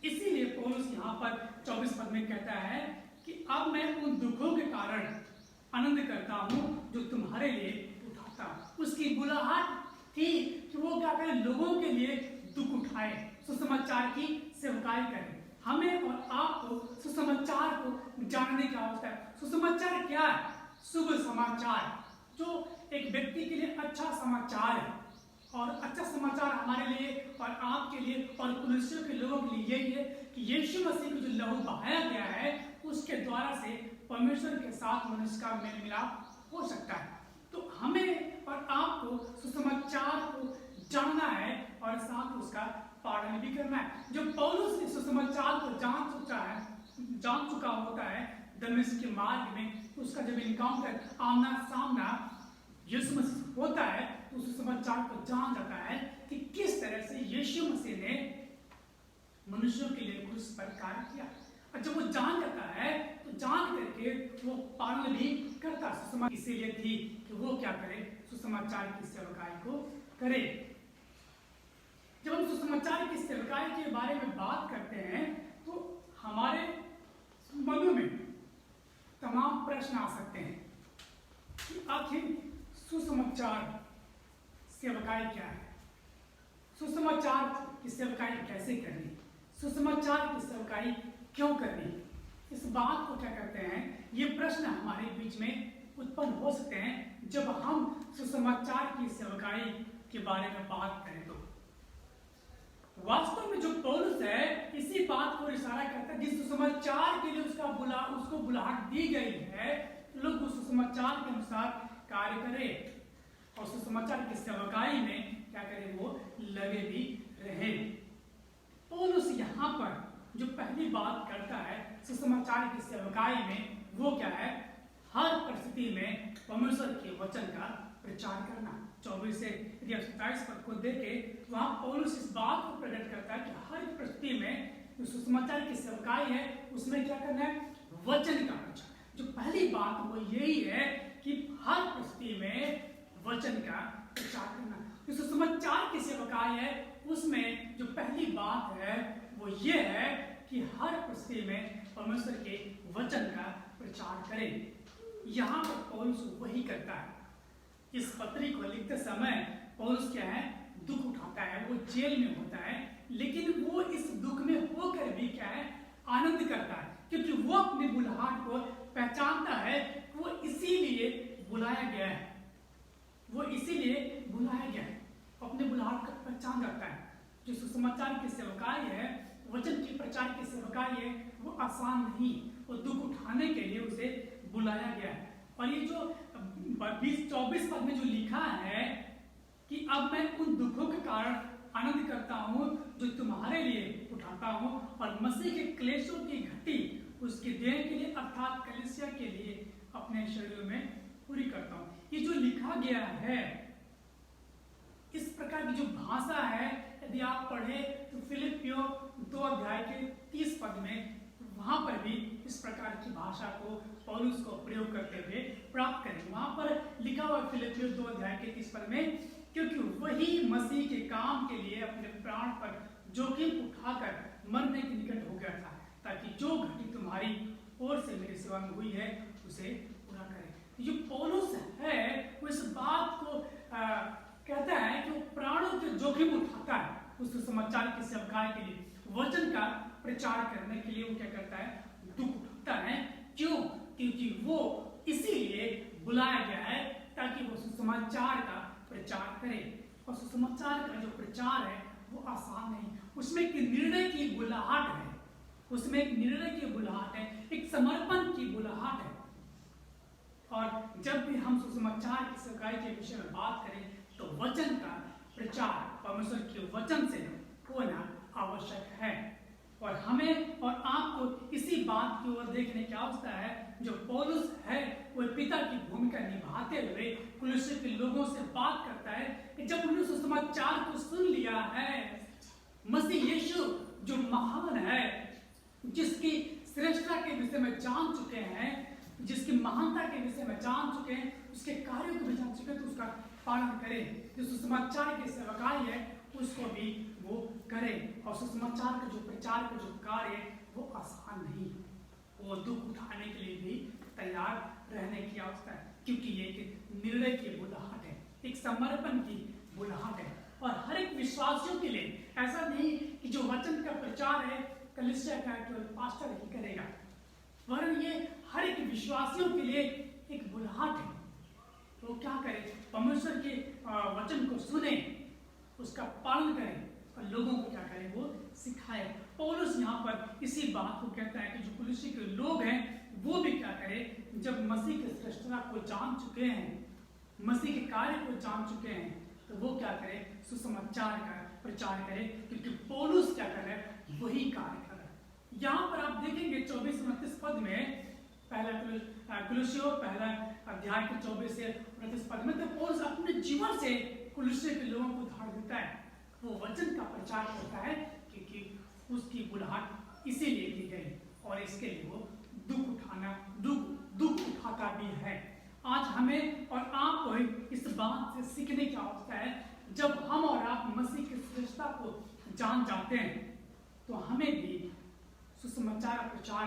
इसीलिए पौलुस यहाँ पर 24 पद में कहता है कि अब मैं उन दुखों के कारण आनंद करता हूँ जो तुम्हारे लिए उठाता हूँ। उसकी बुलाहट थी कि वो क्या करे लोगों के लिए दुख उठाए, सुसमाचार की सेवकाई करे। हमें और आपको सुसमाचार को जानने की आवश्यकता है। सुसमाचार क्या है? शुभ समाचार, जो एक व्यक्ति के लिए अच्छा समाचार है और अच्छा समाचार हमारे लिए और आपके लिए और कुलुस्सियों के लोगों के लिए यही है कि यीशु मसीह को जो लहू बहाया गया है उसके द्वारा से परमेश्वर के साथ मनुष्य का मेल मिलाप हो सकता है। तो हमें और आपको सुसमाचार को जानना है और साथ उसका पालन भी करना है। जब पौलुस ने सुसमाचार को जान चुका होता है दमिश्क के मार्ग में, उसका जब इनकाउंटर आमना सामना यीशु मसीह होता है तो उस समाचार को जान जाता है कि किस तरह से यीशु मसीह ने मनुष्यों के लिए क्रूस पर कार्य किया। और जब वो जान जाता है तो जान करके वो पालन भी करता। सुसमाचार इसीलिए थी कि वो क्या करे सुसमाचार की सेवकाई को करे। जब हम सुसमाचार की सेवकाई के बारे में बात करते हैं तो हमारे मनों में तमाम प्रश्न आ सकते हैं कि आखिर सुसमाचार सेवकाई क्या है, सुसमाचार की सेवकाई कैसे करनी, सुसमाचार की सेवकाई क्यों करनी। इस बात को क्या कहते हैं, ये प्रश्न हमारे बीच में उत्पन्न हो सकते हैं जब हम सुसमाचार की सेवकाई के बारे में बात करें। तो वास्तव में जो पौलुस है इसी बात को इशारा करता है, जिस सुसमाचार के लिए उसको बुलाहट दी गई है, लोग उस सुसमाचार के अनुसार कार्य करें और सुसमाचार की सेवकाई में क्या करें, वो लगे भी रहे। पौलुस यहाँ पर जो पहली बात करता है सुसमाचार की सेवकाई में, वो क्या है, हर परिस्थिति में परमेश्वर के वचन का प्रचार करना। 24 से यदि 27 पद को देखें, वहां पौलुस इस बात को प्रकट करता है कि हर परिस्थिति में जो सुसमाचार की सेवकाई है उसमें क्या करना है, वचन का प्रचार। जो पहली बात वो यही है कि हर परिस्थिति में वचन का प्रचार करना। जो सुसमाचार की सेवकाई है उसमें जो पहली बात है वो ये है कि हर परिस्थिति में परमेश्वर के वचन का प्रचार करें। यहाँ पर पौलुस वही करता है। इस पत्री को लिखते समय पौलुस क्या है, दुख उठाता है, वो जेल में होता है, लेकिन वो इस दुख में होकर भी क्या है, आनंद करता है, क्योंकि वो अपनी बुलाहट को पहचानता है। वो इसीलिए बुलाया गया है, वो इसीलिए बुलाया गया है, अपने बुलाहट को पहचान जाता है। जो सुसमाचार की सेवकाई है, वचन की प्रचार की सेवकाई है, वो आसान नहीं, वो दुख उठाने के लिए उसे बुलाया गया है। और ये जो 24 पद में जो लिखा है कि अब मैं उन दुखों के कारण आनंद करता हूँ जो तुम्हारे लिए उठाता हूँ, और मसीह के क्लेशों की घटी उसके देह के लिए अर्थात कलीसिया के लिए अपने शरीर में पूरी करता हूँ। ये जो लिखा गया है, इस प्रकार की जो भाषा है, यदि आप पढ़े तो फिलिपियों 2 अध्याय के 30 पद में, वहां पर भी इस प्रकार की भाषा को पौलुस को प्रयोग करते हुए प्राप्त करें। वहां पर लिखा हुआ फिलिपियों 2 अध्याय के 30 पद में, क्योंकि वही मसीह के काम के लिए अपने प्राण पर जोखिम उठाकर मरने के निकट हो गया था, ताकि जो घटी तुम्हारी ओर से मेरी सेवा में हुई है उसे पूरा करे। जो पौलुस है वो इस बात को कहता है कि वो प्राणों के जोखिम उठाता है उस समाचार की सेवकाई के लिए, वचन का प्रचार करने के लिए। वो क्या करता है, दुख उठाता है। क्यों? क्योंकि वो इसीलिए बुलाया गया है ताकि वो सुसमाचार का प्रचार करे। और सुसमाचार का जो प्रचार है वो आसान नहीं, उसमें एक निर्णय की बुलाहट है, उसमें एक निर्णय की बुलाहट है, एक समर्पण की बुलाहट है। और जब भी हम सुसमाचार की सेवकाई के विषय में बात करें तो वचन का प्रचार परमेश्वर के वचन से होना आवश्यक है। और हमें और आपको इसी बात की ओर देखने की आवश्यकता है। जो पौलुस है वो पिता की भूमिका निभाते हुए कुलुस्सी के लोगों से बात करता है कि जब उन्होंने सुसमाचार को सुन लिया है, मसीह यीशु जो महान है, जिसकी श्रेष्ठता के विषय में जान चुके हैं, जिसकी महानता के विषय में जान चुके हैं, उसके कार्यों को भी जान चुके हैं, तो उसका पालन करें। जो सुसमाचार की सेवकाई है उसको भी वो करें। और सुसमाचार का जो प्रचार का जो कार्य है वो आसान नहीं, वो दुख उठाने के लिए भी तैयार रहने की आवश्यकता है, क्योंकि ये एक निर्णय की बुलाहट है, एक समर्पण की बुलाहट है। और हर एक विश्वासियों के लिए ऐसा नहीं कि जो वचन का प्रचार है कलीसिया का केवल पास्टर ही करेगा, वरन ये हर एक विश्वासियों के लिए एक बुलाहट है। तो क्या करें, परमेश्वर के वचन को सुने, उसका पालन करें और लोगों को क्या करें, वो सिखाए। पौलुस यहाँ पर इसी बात को कहता है कि जो कुलुस्सी के लोग हैं वो भी क्या करें, जब मसीह की श्रेष्ठता को जान चुके हैं, मसीह के कार्य को जान चुके हैं, तो वो क्या करें, सुसमाचार का प्रचार करें, क्योंकि पौलुस क्या कर रहा है, वही कार्य कर रहा है। यहाँ पर आप देखेंगे 24-29 पद में, पहला कुलुस्सियों पहला अध्याय के 24 से 29 पद में, तो पौलुस अपने जीवन से कुलुस्सी के लोगों को उदाहरण देता है। वो वचन का प्रचार करता है क्योंकि उसकी बुलाहट इसीलिए दी गई और इसके लिए वो दुख उठाता भी है। आज हमें और आपको इस बात से सीखने की आवश्यकता है, जब हम और आप मसीह की श्रेष्ठता को जान जाते हैं तो हमें भी सुसमाचार प्रचार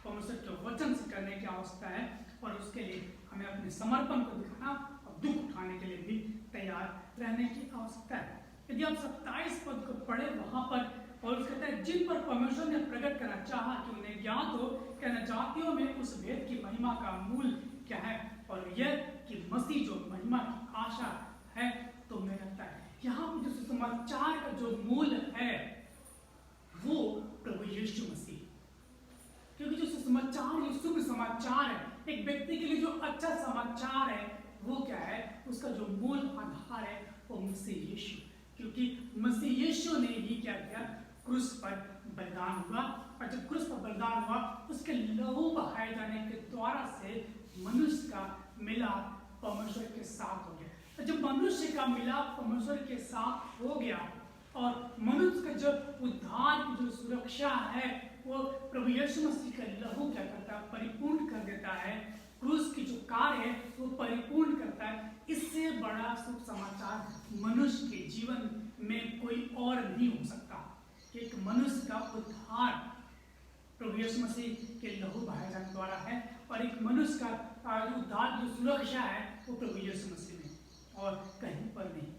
परमेश्वर के वचन से करने की आवश्यकता है, और उसके लिए हमें अपने समर्पण को दिखाना और दुख उठाने के लिए भी तैयार रहने की आवश्यकता है। यदि आप 27 पद को पढ़े, वहां पर और उसके कहता है जिन पर परमेश्वर ने प्रकट करना चाहा कि उन्हें ज्ञात हो कि जातियों में उस भेद की महिमा का मूल क्या है, और यह कि मसीह जो महिमा की आशा है तो में रहता है। यहाँ पर जो समाचार का जो मूल है वो प्रभु यीशु मसीह, क्योंकि जो समाचार, जो शुभ समाचार है, एक व्यक्ति के लिए जो अच्छा समाचार है वो क्या है, उसका जो मूल आधार है वो मसीह यीशु, क्योंकि मसीह यीशु ने ही क्या किया, क्रूस पर बलिदान हुआ, और जब क्रूस पर बलिदान हुआ उसके लहू बहाए जाने के द्वारा से मनुष्य का मिलाप परमेश्वर के साथ हो गया। तो जब मनुष्य का मिलाप परमेश्वर के साथ हो गया और मनुष्य का जो उद्धार की जो सुरक्षा है वो प्रभु यीशु मसीह का लहू क्या करता है, परिपूर्ण कर देता है। क्रूस की जो कार्य है वो परिपूर्ण करता है। इससे बड़ा शुभ समाचार मनुष्य के जीवन में कोई और नहीं हो सकता कि एक मनुष्य का उद्धार प्रभु यीशु मसीह के लहू बहाए जाने द्वारा है, और एक मनुष्य का उद्धार जो सुरक्षा है वो प्रभु यीशु मसीह में, और कहीं पर नहीं।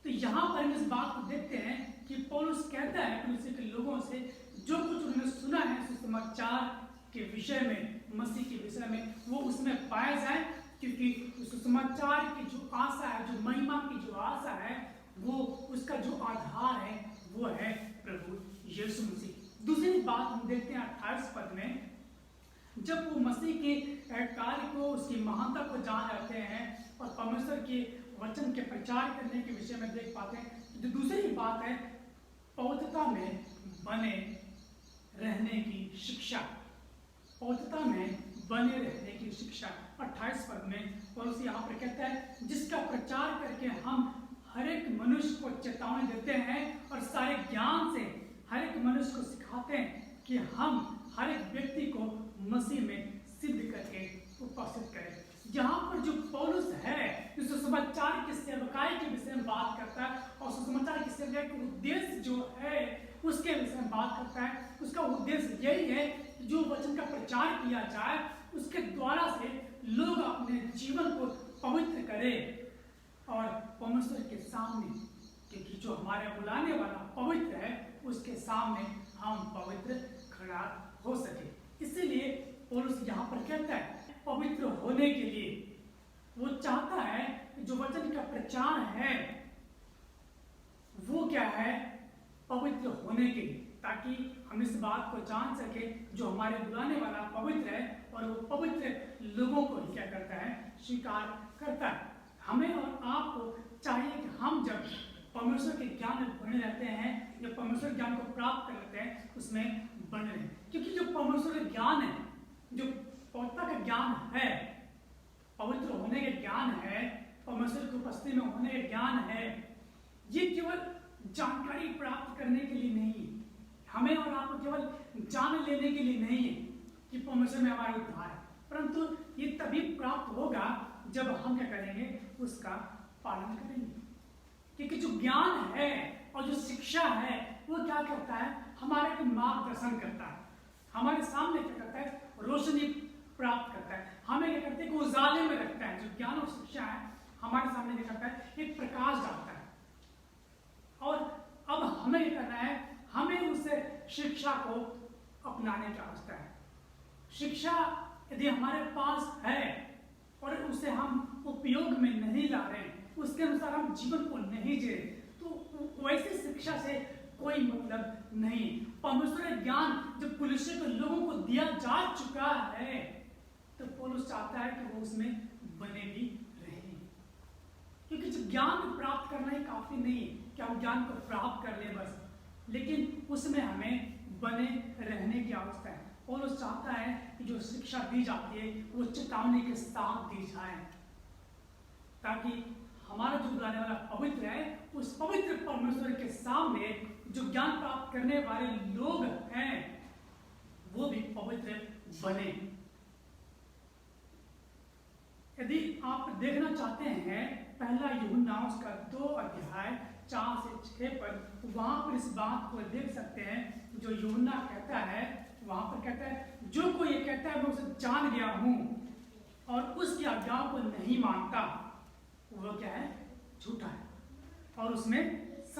तो यहाँ पर हम इस बात को देखते हैं कि पौलुस कहता है कलीसिया के लोगों से जो कुछ उन्होंने सुना है सुसमाचार के विषय में, मसीह के विषय में, वो उसमें पाया जाए, क्योंकि सुसमाचार की जो आशा है, जो महिमा की जो आशा है, वो उसका जो आधार है वो है प्रभु यीशु मसीह। दूसरी बात हम देखते हैं 28 पद में, जब वो मसीह के कार्य को, उसकी महानता को जान जाते हैं और परमेश्वर के वचन के प्रचार करने के विषय में देख पाते हैं। जो दूसरी बात है पवित्रता में बने रहने की शिक्षा, पवित्रता में बने रहने की शिक्षा। 28 पद में पौलुस यहाँ पर कहता है जिसका प्रचार करके हम हर एक मनुष्य को चेतावनी देते हैं और सारे ज्ञान से हर एक मनुष्य को सिखाते हैं कि हम हर एक व्यक्ति को मसीह में सिद्ध करके उपस्थित करें। यहाँ पर जो पौलुस है जो सुसमाचार की सेवकाई के विषय में बात करता है और सुसमाचार की सेवकाई का उद्देश्य जो है उसके विषय में बात करता है। उसका उद्देश्य यही है कि जो वचन का प्रचार किया जाए उसके द्वारा से लोग अपने जीवन को पवित्र करें और परमेश्वर के सामने, क्योंकि जो हमारे बुलाने वाला पवित्र है उसके सामने हम पवित्र खड़ा हो सके। इसीलिए पौलुस यहाँ पर कहता है पवित्र होने के लिए वो चाहता है कि जो वचन का प्रचार है वो क्या है, पवित्र होने के लिए, ताकि हम इस बात को जान सके जो हमारे बुलाने वाला पवित्र है और वो पवित्र लोगों को ही क्या करता है, स्वीकार करता है। हमें और आपको चाहिए कि हम जब परमेश्वर के ज्ञान में बने रहते हैं या परमेश्वर ज्ञान को प्राप्त कर लेते हैं उसमें बने रहें, क्योंकि जो परमेश्वर का ज्ञान है, जो पवित्रता का ज्ञान है, पवित्र होने का ज्ञान है, परमेश्वर की उपस्थिति में होने का ज्ञान है, ये केवल जानकारी प्राप्त करने के लिए नहीं है, हमें और आपको केवल जान लेने के लिए नहीं है कि परमेश्वर में हमारा उद्धार है, परंतु ये तभी प्राप्त होगा जब हम क्या करेंगे, उसका पालन करेंगे। क्योंकि जो ज्ञान है और जो शिक्षा है वो क्या करता है, हमारे को मार्गदर्शन करता है, हमारे सामने क्या करता है, रोशनी प्राप्त करता है, हमें क्या करते हैं, उजाले में रखता है। जो ज्ञान और शिक्षा है हमारे सामने क्या करता है, एक प्रकाश डालता है। और अब हमें क्या करना है, हमें उसे शिक्षा को अपनाने की आवश्यकता है। शिक्षा यदि हमारे पास है और उसे हम उपयोग में नहीं ला रहे, उसके अनुसार हम जीवन को नहीं जी रहे, तो वैसी शिक्षा से कोई मतलब नहीं। परमेश्वर का ज्ञान जब कलीसिया के लोगों को दिया जा चुका है तो पौलुस चाहता है कि वो उसमें बने भी रहें, क्योंकि जब ज्ञान प्राप्त करना ही काफी नहीं है कि हम ज्ञान को प्राप्त कर ले बस, लेकिन उसमें हमें बने रहने की आवश्यकता है। पौलुस चाहता है कि जो शिक्षा दी जाती है वो चेतावनी के साथ दी जाए, ताकि हमारा जो बुलाने वाला पवित्र है उस पवित्र परमेश्वर के सामने जो ज्ञान प्राप्त करने वाले लोग हैं वो भी पवित्र बने। यदि आप देखना चाहते हैं पहला यूहन्ना उसका 2 अध्याय 4 से 6 पर, वहां पर इस बात को देख सकते हैं। जो यूहन्ना कहता है वहां पर कहता है जो कोई ये कहता है मैं उसे जान गया हूं और उसकी आज्ञाओं को नहीं मानता वो क्या है, झूठा है और उसमें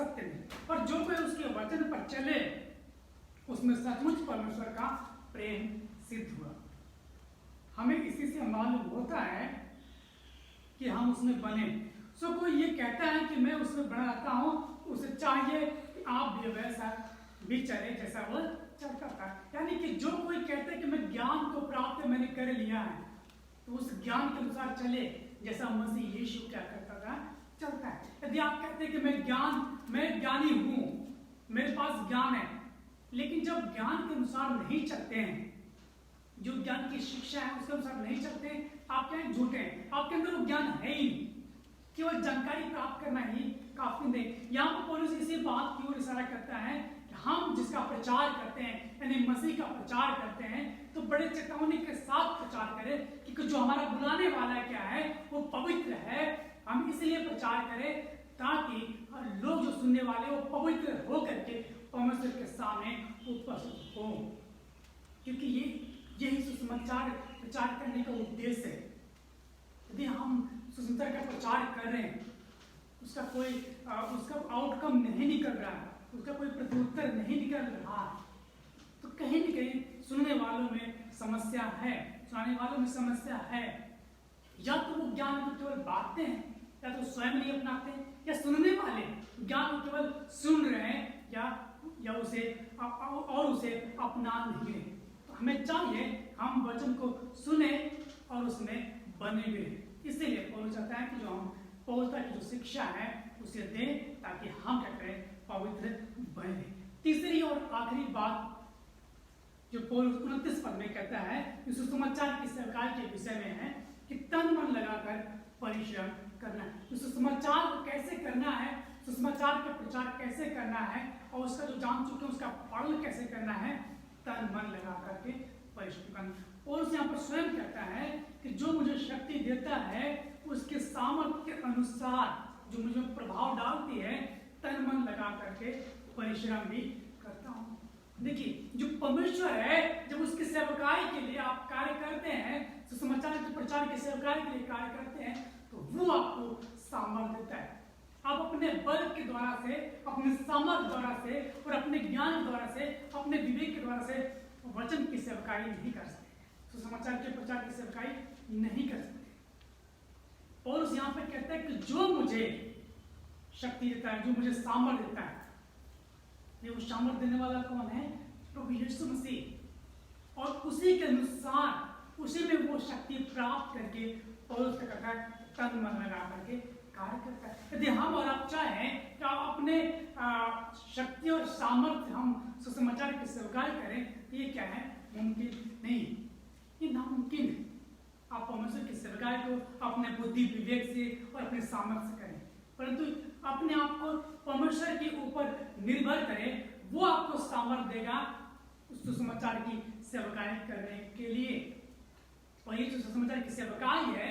सत्य में, और जो कोई उसके वचन पर चले उसमें सचमुच परमेश्वर का प्रेम सिद्ध हुआ। हमें इसी से मालूम होता है कि हम उसमें बने। सो कोई ये कहता है कि मैं उसमें बना रहता हूँ, उसे चाहिए कि आप भी वैसा भी चले जैसा वो चलता था। यानी कि जो कोई कहता है कि मैं ज्ञान को प्राप्त मैंने कर लिया है, तो उस ज्ञान के अनुसार चले जैसा मसीह यीशु क्या करता था, चलता है। यदि आप कहते हैं कि मैं ज्ञानी हूँ, मेरे पास ज्ञान है, लेकिन जब ज्ञान के अनुसार नहीं चलते हैं, जो ज्ञान की शिक्षा है उसके अनुसार नहीं चलते हैं, आप क्या हैं, झूठे हैं, आपके अंदर वो ज्ञान है ही नहीं। केवल जानकारी प्राप्त करना ही काफी नहीं। यहाँ पर पौलुस इसी बात की ओर इशारा करता है कि हम जिसका प्रचार करते हैं, यानी मसीह का प्रचार करते हैं, तो बड़े चेतावनी के साथ प्रचार करें कि जो हमारा बुलाने वाला क्या है वो पवित्र है। हम इसलिए प्रचार करें ताकि लोग जो सुनने वाले वो पवित्र हो करके परमेश्वर के सामने उपस्थित हो, क्योंकि यही सुसमाचार प्रचार करने का उद्देश्य है। यदि हम सुसमाचार का प्रचार कर रहे हैं, उसका उसका आउटकम नहीं निकल रहा है, उसका कोई प्रत्युत्तर नहीं निकल रहा, तो कहीं न कहीं सुनने वालों में समस्या है, सुनाने वालों में समस्या है। या तो वो ज्ञान को केवल बांटते हैं, या तो स्वयं नहीं अपनाते, या सुनने वाले ज्ञान को केवल सुन रहे हैं या उसे अपना नहीं रहे। तो हमें चाहिए हम वचन को सुने और उसमें बने हुए। इसलिए पौलुस चाहता है कि जो हम पौलुस की जो शिक्षा है उसे दें ताकि हम क्या करें, पवित्र बने। तीसरी और आखिरी बात जो पौलुस 29 पद में कहता है, इस सुसमाचार की सेवकाई के विषय में है कि तन मन लगाकर परिश्रम करना है। तो सुसमाचार को कैसे करना है, सुसमाचार का प्रचार कैसे करना है, और उसका जो जान चुके हैं उसका पालन कैसे करना है, तन मन लगा करके परिश्रम करना। और उस यहाँ पर स्वयं कहता है कि जो मुझे शक्ति देता है उसके सामर्थ्य के अनुसार जो मुझे प्रभाव डालती है, तन मन लगा करके परिश्रम भी करता हूँ। देखिए, जो परमेश्वर है जब उसकी सेवकाई के लिए आप कार्य करते हैं, सुसमाचार के प्रचार की सेवकाई के लिए कार्य करते हैं, तो वो आपको सामर्थ्य देता है। आप अपने बल के द्वारा से, अपने सामर्थ्य द्वारा से और अपने ज्ञान के द्वारा से, अपने विवेक के द्वारा से वचन की सेवकाई नहीं कर सकते, सुसमाचार के प्रचार की सेवकाई नहीं कर सकते। और उस यहाँ पे कहता है कि जो मुझे शक्ति देता है, जो मुझे सामर्थ्य देता है, ये वो सामर्थ्य देने वाला कौन है, प्रभु यीशु मसीह। और उसी के अनुसार उसी में वो शक्ति प्राप्त करके पौलुस क्या करता है, तन मन लगा करके कार्य करता है। यदि हम और आप चाहें कि आप अपने शक्ति और सामर्थ्य हम सुसमाचार की सेवकाई करें, तो ये क्या है, मुमकिन नहीं, ये नामुमकिन है। आप परमेश्वर की सेवकाई को अपने बुद्धि विवेक से और अपने सामर्थ्य से करें, परंतु अपने आप को परमेश्वर के ऊपर निर्भर करें, वो आपको सामर्थ्य देगा उस सुसमाचार की सेवकाई करने के लिए। और ये जो सुसमाचार की सेवकाई है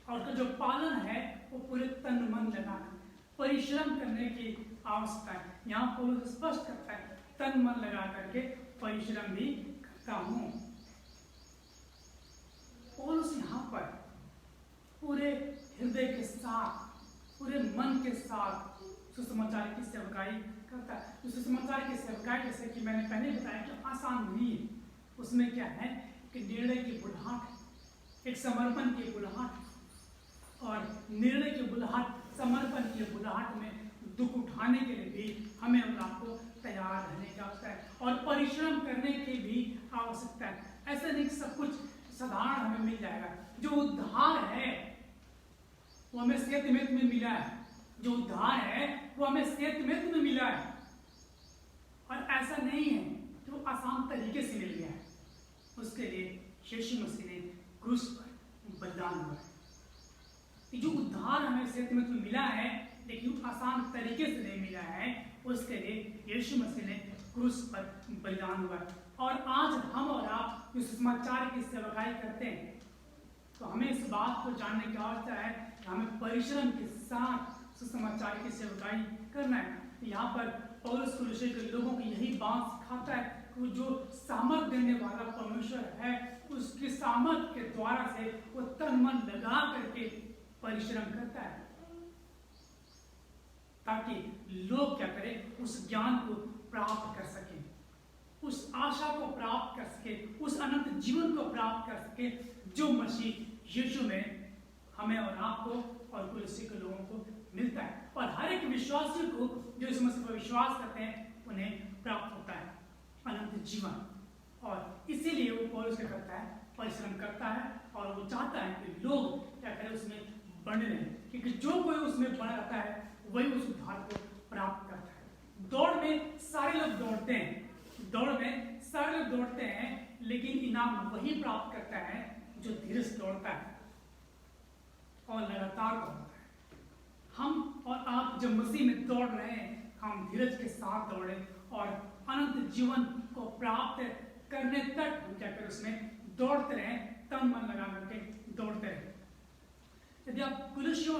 और उसका जो पालन है वो पूरे तन मन लगाकर परिश्रम करने की आवश्यकता है। यहाँ पौलुस स्पष्ट करता है, तन मन लगा करके परिश्रम भी करता हूँ। पौलुस यहाँ पर पूरे हृदय के साथ, पूरे मन के साथ सुसमाचार की सेवकाई करता है। सुसमाचार की सेवकाई, जैसे कि मैंने पहले बताया, कि आसान नहीं है। उसमें क्या है कि निर्णय की बुलाहट, एक समर्पण की बुलाहट, और निर्णय की बुलाहट, समर्पण की बुलाहट में दुख उठाने के लिए भी हमें और आपको तैयार रहने की आवश्यकता है, और परिश्रम करने की भी आवश्यकता है। ऐसा नहीं कि सब कुछ साधारण हमें मिल जाएगा। जो उद्धार है वो हमें सेतुमेत में मिला है, जो उद्धार है वो हमें सेतुमेत में मिला है, और ऐसा नहीं है कि वो आसान तरीके से मिल गया है। उसके लिए यीशु मसीह ने क्रूस पर बलिदान हुआ है। जो उद्धार हमें सेतुमेत में मिला है, लेकिन आसान तरीके से नहीं मिला है, उसके लिए यीशु मसीह ने क्रूस पर बलिदान हुआ है। और आज हम और आप जो सुसमाचार की सेवकाई करते हैं, तो हमें इस बात को जानने की आवश्यकता है कि हमें परिश्रम के साथ सुसमाचार की सेवकाई करना है। यहाँ पर पौलुस कुलुस्सी के लोगों को यही बात सिखाता है कि जो सामर्थ्य देने वाला परमेश्वर है, उसकी सामर्थ्य के द्वारा से वो तन मन लगा करके परिश्रम करता है। ताकि लोग क्या करें, उस ज्ञान को प्राप्त कर सकें, उस आशा को प्राप्त कर सके, उस अनंत जीवन को प्राप्त कर सके जो मसीह यीशु में हमें और आपको और कुलसी के लोगों को मिलता है। और हर एक विश्वासी को जो इस मसीह पर विश्वास करते हैं उन्हें प्राप्त होता है अनंत जीवन। और इसीलिए वो पौलुस क्या करता है, परिश्रम करता है और वो चाहता है कि लोग क्या करें, उसमें बने रहें, क्योंकि जो कोई उसमें बना रहता है वही उस उद्धार को प्राप्त करता है। दौड़ में सारे लोग दौड़ते हैं, दौड़ में सारे लोग दौड़ते हैं, लेकिन इनाम वही प्राप्त करता है जो धीरे से दौड़ता है और लगातार दौड़ता है। हम और आप जब मसीह में दौड़ रहे हैं, हम धीरज के साथ दौड़े और अनंत जीवन को प्राप्त करने तक हम क्या करें, उसमें दौड़ते रहें, तन मन लगा करके दौड़ते रहें। यदि आप कुलुस्सियों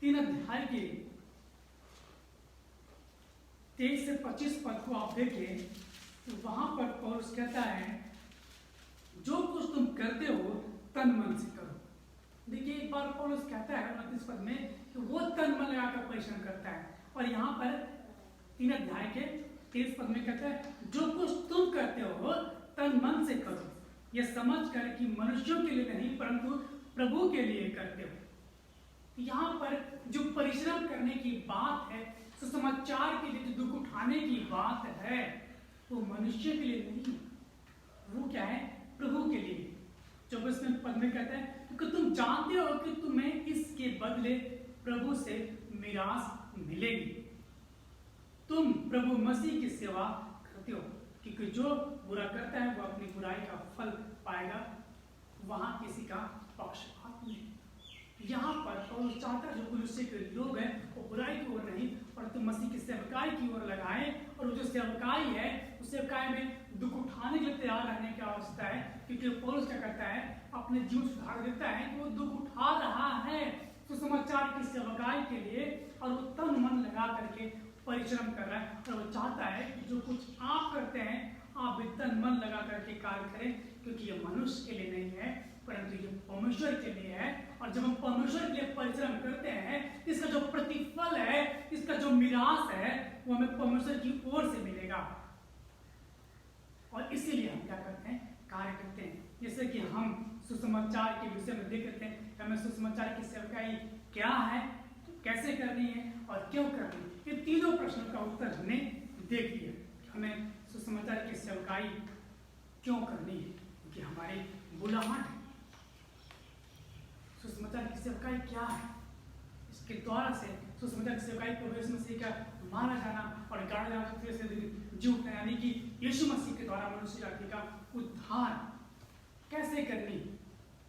3 अध्याय के 23 से 25 पद को आप देखें तो वहां पर पौलुस कहता है, जो कुछ तुम करते हो तन मन से करो। देखिए एक बार पौलुस कहता है 29 पद में कि वो तन मन लगाकर परिश्रम करता है, और यहाँ पर 3 अध्याय के 23 पद में कहता है, जो कुछ तुम करते हो तन मन से करो, यह समझ कर कि मनुष्यों के लिए नहीं परंतु प्रभु के लिए करते हो। यहाँ पर जो परिश्रम करने की बात है, सुसमाचार के लिए जो दुख उठाने की बात है, वो मनुष्य के लिए नहीं, वो क्या है, प्रभु के लिए। जो इसमें पद में कहता है कि तुम जानते हो कि तुम्हें इसके बदले प्रभु से मिरास मिलेगी, तुम प्रभु मसीह की सेवा करते हो, क्योंकि जो बुरा करता है वो अपनी बुराई का फल पाएगा, वहां किसी का पक्षपात नहीं। यहाँ पर पौलुस चाहता है जो कुलुस्सी के लोग हैं वो बुराई की ओर नहीं परंतु मसीह की सेवकाई की ओर लगाए, और वो जो सेवकाई है उस सेवकाई में दुख उठाने के लिए तैयार रहने की आवश्यकता है, क्योंकि पौलुस क्या करता है, अपने जीवन सुधार देता है कि वो दुख उठा रहा है सुसमाचार की सेवकाई के लिए, और वो तन मन लगा करके परिश्रम कर रहा है। और वो चाहता है कि जो कुछ आप करते हैं आप भी तन मन लगा करके कार्य करें, क्योंकि ये मनुष्य के लिए नहीं है परंतु ये परमेश्वर के लिए है। और जब हम परमेश्वर के लिए परिश्रम करते हैं, इसका जो प्रतिफल है, इसका जो मिरास है, वो हमें परमेश्वर की ओर से मिलेगा। और इसीलिए हम क्या करते हैं, कार्य करते हैं। जैसे कि हम सुसमाचार के विषय में देख लेते हैं, हमें सुसमाचार की सेवकाई क्या है, कैसे करनी है और क्यों करनी है। ये तीनों प्रश्नों का उत्तर हमने देख लिया। हमें सुसमाचार की सेवकाई क्यों करनी है, क्योंकि हमारी बुलाहट है। सुसमाचार की सेवकाई क्या है, इसके द्वारा से सुसमाचार की सेवकाई को यीशु मसीह का मारा जाना और गाड़ा जाना से जी उठना, यानी कि यीशु मसीह के द्वारा मनुष्य जाति का उद्धार कैसे करनी,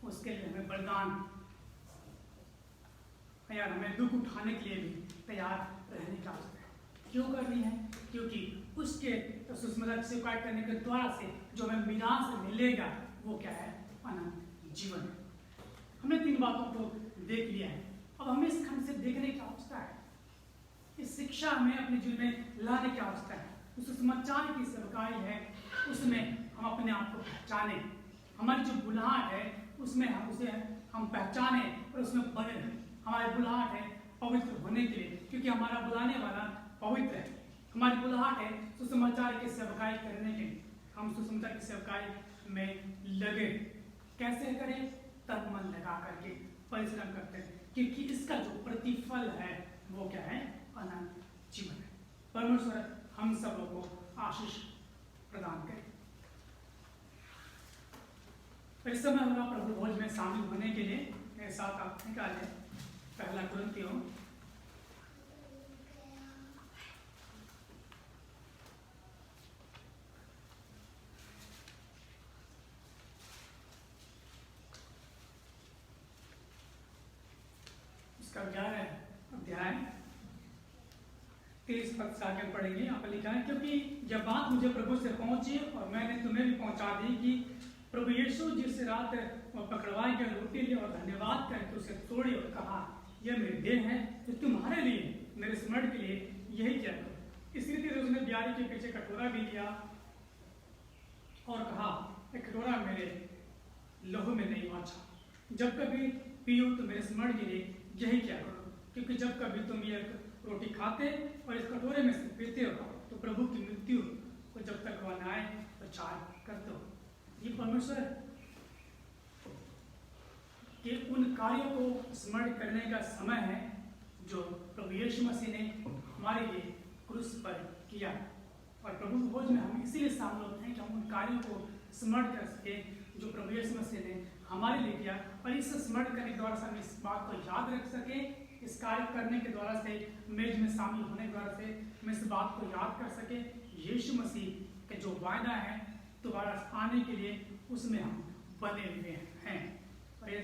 उसके लिए हमें वरदान यार हमें दुख उठाने के लिए भी तैयार रहने की आवश्यकता है। क्यों करनी है, क्योंकि उसके सुसमाचार की सेवकाई करने के द्वारा से जो हमें मिरास मिलेगा वो क्या है, अनंत जीवन। हमने 3 बातों को देख लिया है, अब हमें इस खंड से देखने की आवश्यकता है, इस शिक्षा हमें अपने जीवन में लाने की आवश्यकता है। उस सुसमाचार की सेवकाई है, उसमें हम अपने आप को पहचाने, हमारी जो बुलाहट है उसमें हम उसे हम पहचाने और उसमें बने रहें। हमारी बुलाहट है पवित्र होने के लिए, क्योंकि हमारा बुलाने वाला पवित्र है। हमारी बुलाहट है सुसमाचार की सेवकाई करने के लिए, हम सुसमाचार की सेवकाई में लगे। कैसे करें, तन मन लगा करके परिश्रम करते हैं, क्योंकि इसका जो प्रतिफल है वो क्या है, अनंत जीवन है। परमेश्वर हम सब लोगों को आशीष प्रदान करे। इस समय हमारा प्रभु भोज में शामिल होने के लिए मेरे साथ आप निकाले पहला कुरिन्थियों 11 अध्याय 23 पद से आगे पढ़ेंगे। यहाँ पर लिखा है, क्योंकि यह बात मुझे प्रभु से पहुंची और मैंने तुम्हें भी पहुंचा दी कि प्रभु यीशु जिस रात वह पकड़वाए गए रोटी ली और धन्यवाद करके उसे तोड़ी और कहा, यह मेरी देह है जो तुम्हारे लिए मेरे स्मरण के लिए यही किया करो। इसी रीति उसने ब्यारी के पीछे कटोरा भी लिया और कहा, एक कटोरा मेरे लहू में नहीं बांचा, जब कभी पियो तो मेरे स्मरण के लिए यही क्या करो। क्योंकि जब कभी तुम ये रोटी खाते और इस कटोरे में से पीते हो तो प्रभु की मृत्यु को जब तक वह न आए प्रचार करते हो। ये परमेश्वर के उन कार्यों को स्मरण करने का समय है जो प्रभु यीशु मसीह ने हमारे लिए क्रूस पर किया। और प्रभु भोज में हम इसीलिए शामिल होते हैं कि हम उन कार्यों को स्मरण कर सके जो प्रभु यीशु मसीह ने हमारे लिए किया, और इस स्मरण करने के द्वारा से हम इस बात को याद रख सके। इस कार्य करने के द्वारा से, मेज में शामिल होने के द्वारा से हम इस बात को याद कर सके यीशु मसीह के जो वायदा है दोबारा आने के लिए, उसमें हम बने हुए हैं। और ये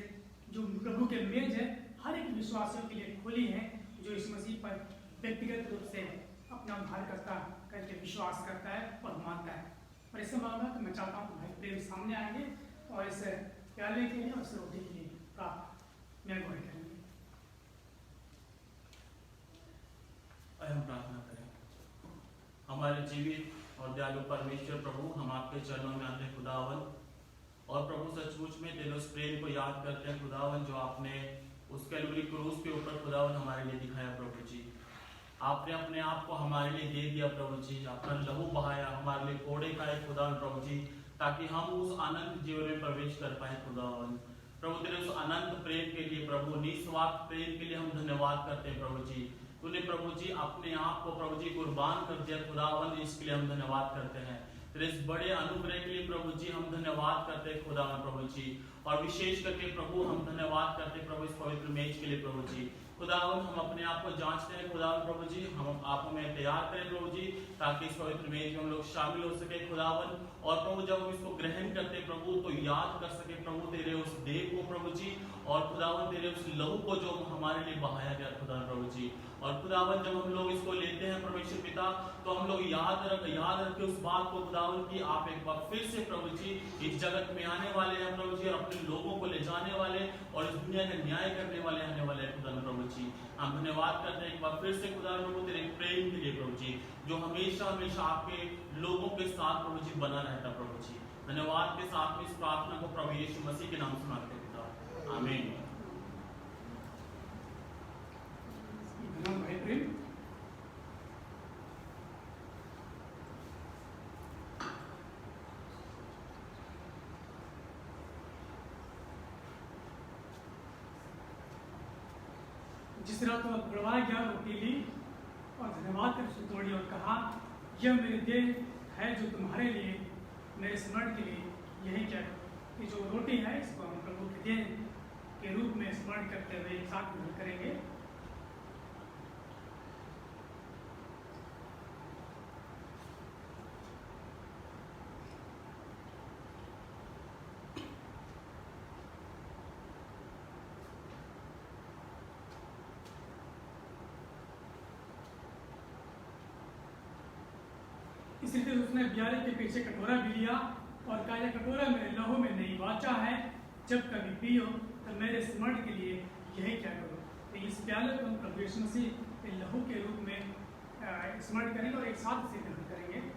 जो प्रभु के मेज है हर एक विश्वासियों के लिए खुली है जो इस मसीह पर व्यक्तिगत रूप से अपना उद्धारकर्ता करके विश्वास करता है और मानता है। और इससे मामला तो मैं चाहता हूँ भाई प्रेम सामने आएंगे और इस प्याले के लिए और इस रोटी के लिए प्राप्त मैं ग्रहण करेंगे। हम प्रार्थना करें। हमारे जीवित और दयालु परमेश्वर प्रभु, हम आपके चरणों में आते हैं खुदावन, और प्रभु सचमुच में दिल उस प्रेम को याद करते हैं खुदावन जो आपने उस कैलवरी क्रूस के ऊपर खुदावन हमारे लिए दिखाया प्रभु जी। आपने अपने आप को हमारे लिए दे दिया प्रभु जी, अपना लहू बहाया, हमारे लिए कोड़े खाए खुदावन प्रभु जी, ताकि हम उस अनंत जीवन में प्रवेश कर पाए खुदावन। प्रभु तेरे उस अनंत प्रेम के लिए प्रभु, निस्वार्थ प्रेम के लिए हम धन्यवाद करते हैं प्रभु जी। तूने प्रभु जी अपने आप को प्रभु जी कुर्बान कर दिया खुदावन, इसके लिए हम धन्यवाद करते हैं। तेरे इस बड़े अनुग्रह के लिए प्रभु जी हम धन्यवाद करते हैं खुदावन प्रभु जी। और विशेष करके प्रभु हम धन्यवाद करते हैं प्रभु इस पवित्र मेज के लिए प्रभु जी। खुदावन हम अपने आप को जांचते हैं खुदावन प्रभु जी, हम आप हमें तैयार करें प्रभु जी, ताकि इस पवित्र मेज में हम लोग शामिल हो सके खुदावन। और प्रभु जब हम इसको ग्रहण करते हैं प्रभु तो याद कर सके प्रभु तेरे उस देह को प्रभु जी, और खुदावन तेरे उस लहू को जो हमारे लिए बहाया गया खुदावन प्रभु जी। और खुदावन जब हम लोग इसको लेते हैं परमेश्वर पिता, तो हम लोग याद रखें उस बात को खुदावन की आप एक बार फिर से प्रभु जी इस जगत में आने वाले हैं प्रभु जी, और अपने लोगों को ले जाने वाले और इस दुनिया का न्याय करने वाले आने वाले हैं खुदावन प्रभु जी। हम धन्यवाद करते हैं एक बार फिर से खुदावन प्रभु तेरे प्रेम के लिए प्रभु जी, जो हमेशा हमेशा आपके लोगों के साथ प्रभु जी बना रहता प्रभु जी। धन्यवाद के साथ इस प्रार्थना को प्रभु यीशु मसीह के नाम से मांगते हैं पिता, आमीन। भाई प्रेम, जिस तरह तो बुलवाया गया रोटी ली और धन्यवाद कर उसे तोड़ी और कहा, यह मेरे देह है जो तुम्हारे लिए मेरे स्मरण के लिए यही क्या। कि जो रोटी है इसको हम प्रभु के देह के रूप में स्मरण करते हुए एक साथ ग्रहण करेंगे। इसी तरह उसने ब्यारे के पीछे कटोरा भी लिया और कहा, यह कटोरा मेरे लहू में नई वाचा है, जब कभी पियो तो मेरे स्मरण के लिए यही क्या करो। तो इस प्याले को हम प्रभु यीशु मसीह के लहू के रूप में स्मरण करेंगे और एक साथ इसे ग्रहण करेंगे।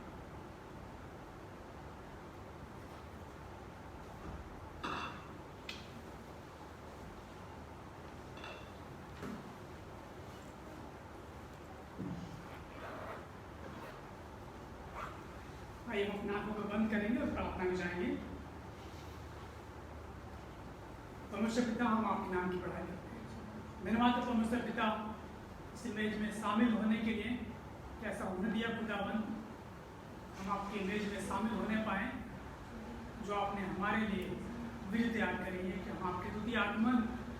आइए हम अपनी आंखों को बंद करेंगे और प्रार्थना में जाएंगे। परमेश्वर पिता, हम आपके नाम की पढ़ाई करते हैं। धन्यवाद है परमेश्वर पिता, इस इमेज में शामिल होने के लिए कैसा होने दिया खुदावन, हम आपके इमेज में शामिल होने पाए, जो आपने हमारे लिए विधि तैयार करी है कि हम आपके द्वितीय आगमन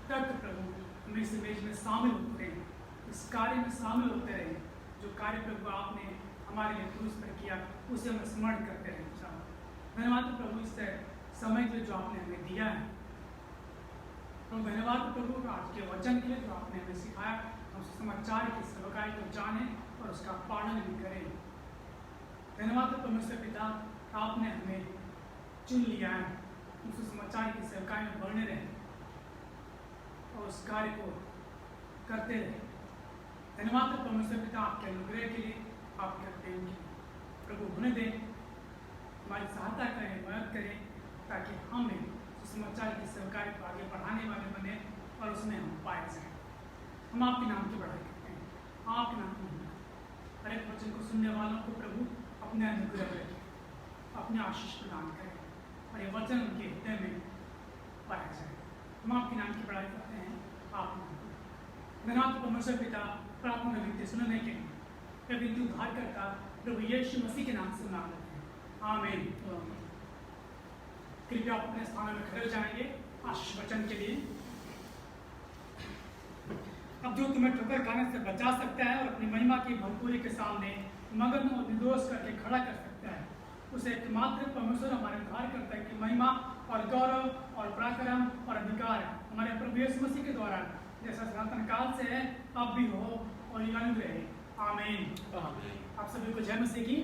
तक प्रभु हम इस इमेज में शामिल होते रहें, इस कार्य में शामिल होते रहें। जो कार्य प्रभु आपने हमारे लिए क्रूस पर किया उसे हम स्मरण करते रहें। धन्यवाद प्रभु इस समय के जो आपने हमें दिया है। तो धन्यवाद प्रभु आज के वचन के लिए जो आपने हमें सिखाया, हम समाचार की सेवकाई को जाने और उसका पालन भी करें। धन्यवाद परमेश्वर पिता, आपने हमें चुन लिया है, उस समाचार की सेवकाई में बढ़ने रहें और उस कार्य को करते रहें। धन्यवाद परमेश्वर पिता, आपके अनुग्रह के लिए, आपके प्रेम के लिए। प्रभु होने दें, हमारी सहायता करें, मदद करें, ताकि हमें समाचार की सेवकाई को आगे बढ़ाने वाले बने और उसमें हम पाए जाएं। हम आपके नाम की बड़ाई करते हैं, आपके नाम की महिमा। हर एक वचन को सुनने वालों को प्रभु अपने अनुग्रह रखें, अपने आशीष प्रदान करें और ये वचन उनके हृदय में पाया जाए। हम आपके नाम की बड़ाई करते हैं, आप धन्यवाद परमेश्वर पिता प्रार्थना विनती सुनने के लिए, कभी तू उद्धार करता प्रभु यीशु मसीह के नाम से नाम लेते हैं, आमीन। कृपया आप अपने स्थानों में खड़े हो जाएंगे आशीष वचन के लिए। अब जो तुम्हें ठोकर खाने से बचा सकता है और अपनी महिमा की भरपूरी के सामने मगन और निर्दोष करके खड़ा कर सकता है, उसे एकमात्र परमेश्वर हमारे उद्धार करता है कि महिमा और गौरव और पराक्रम और अधिकार हमारे प्रभु यीशु मसीह के द्वारा जैसा सनातन काल से है अब भी हो और ये अनुग्रह है, आमीन। आप सभी को जय मसीह की।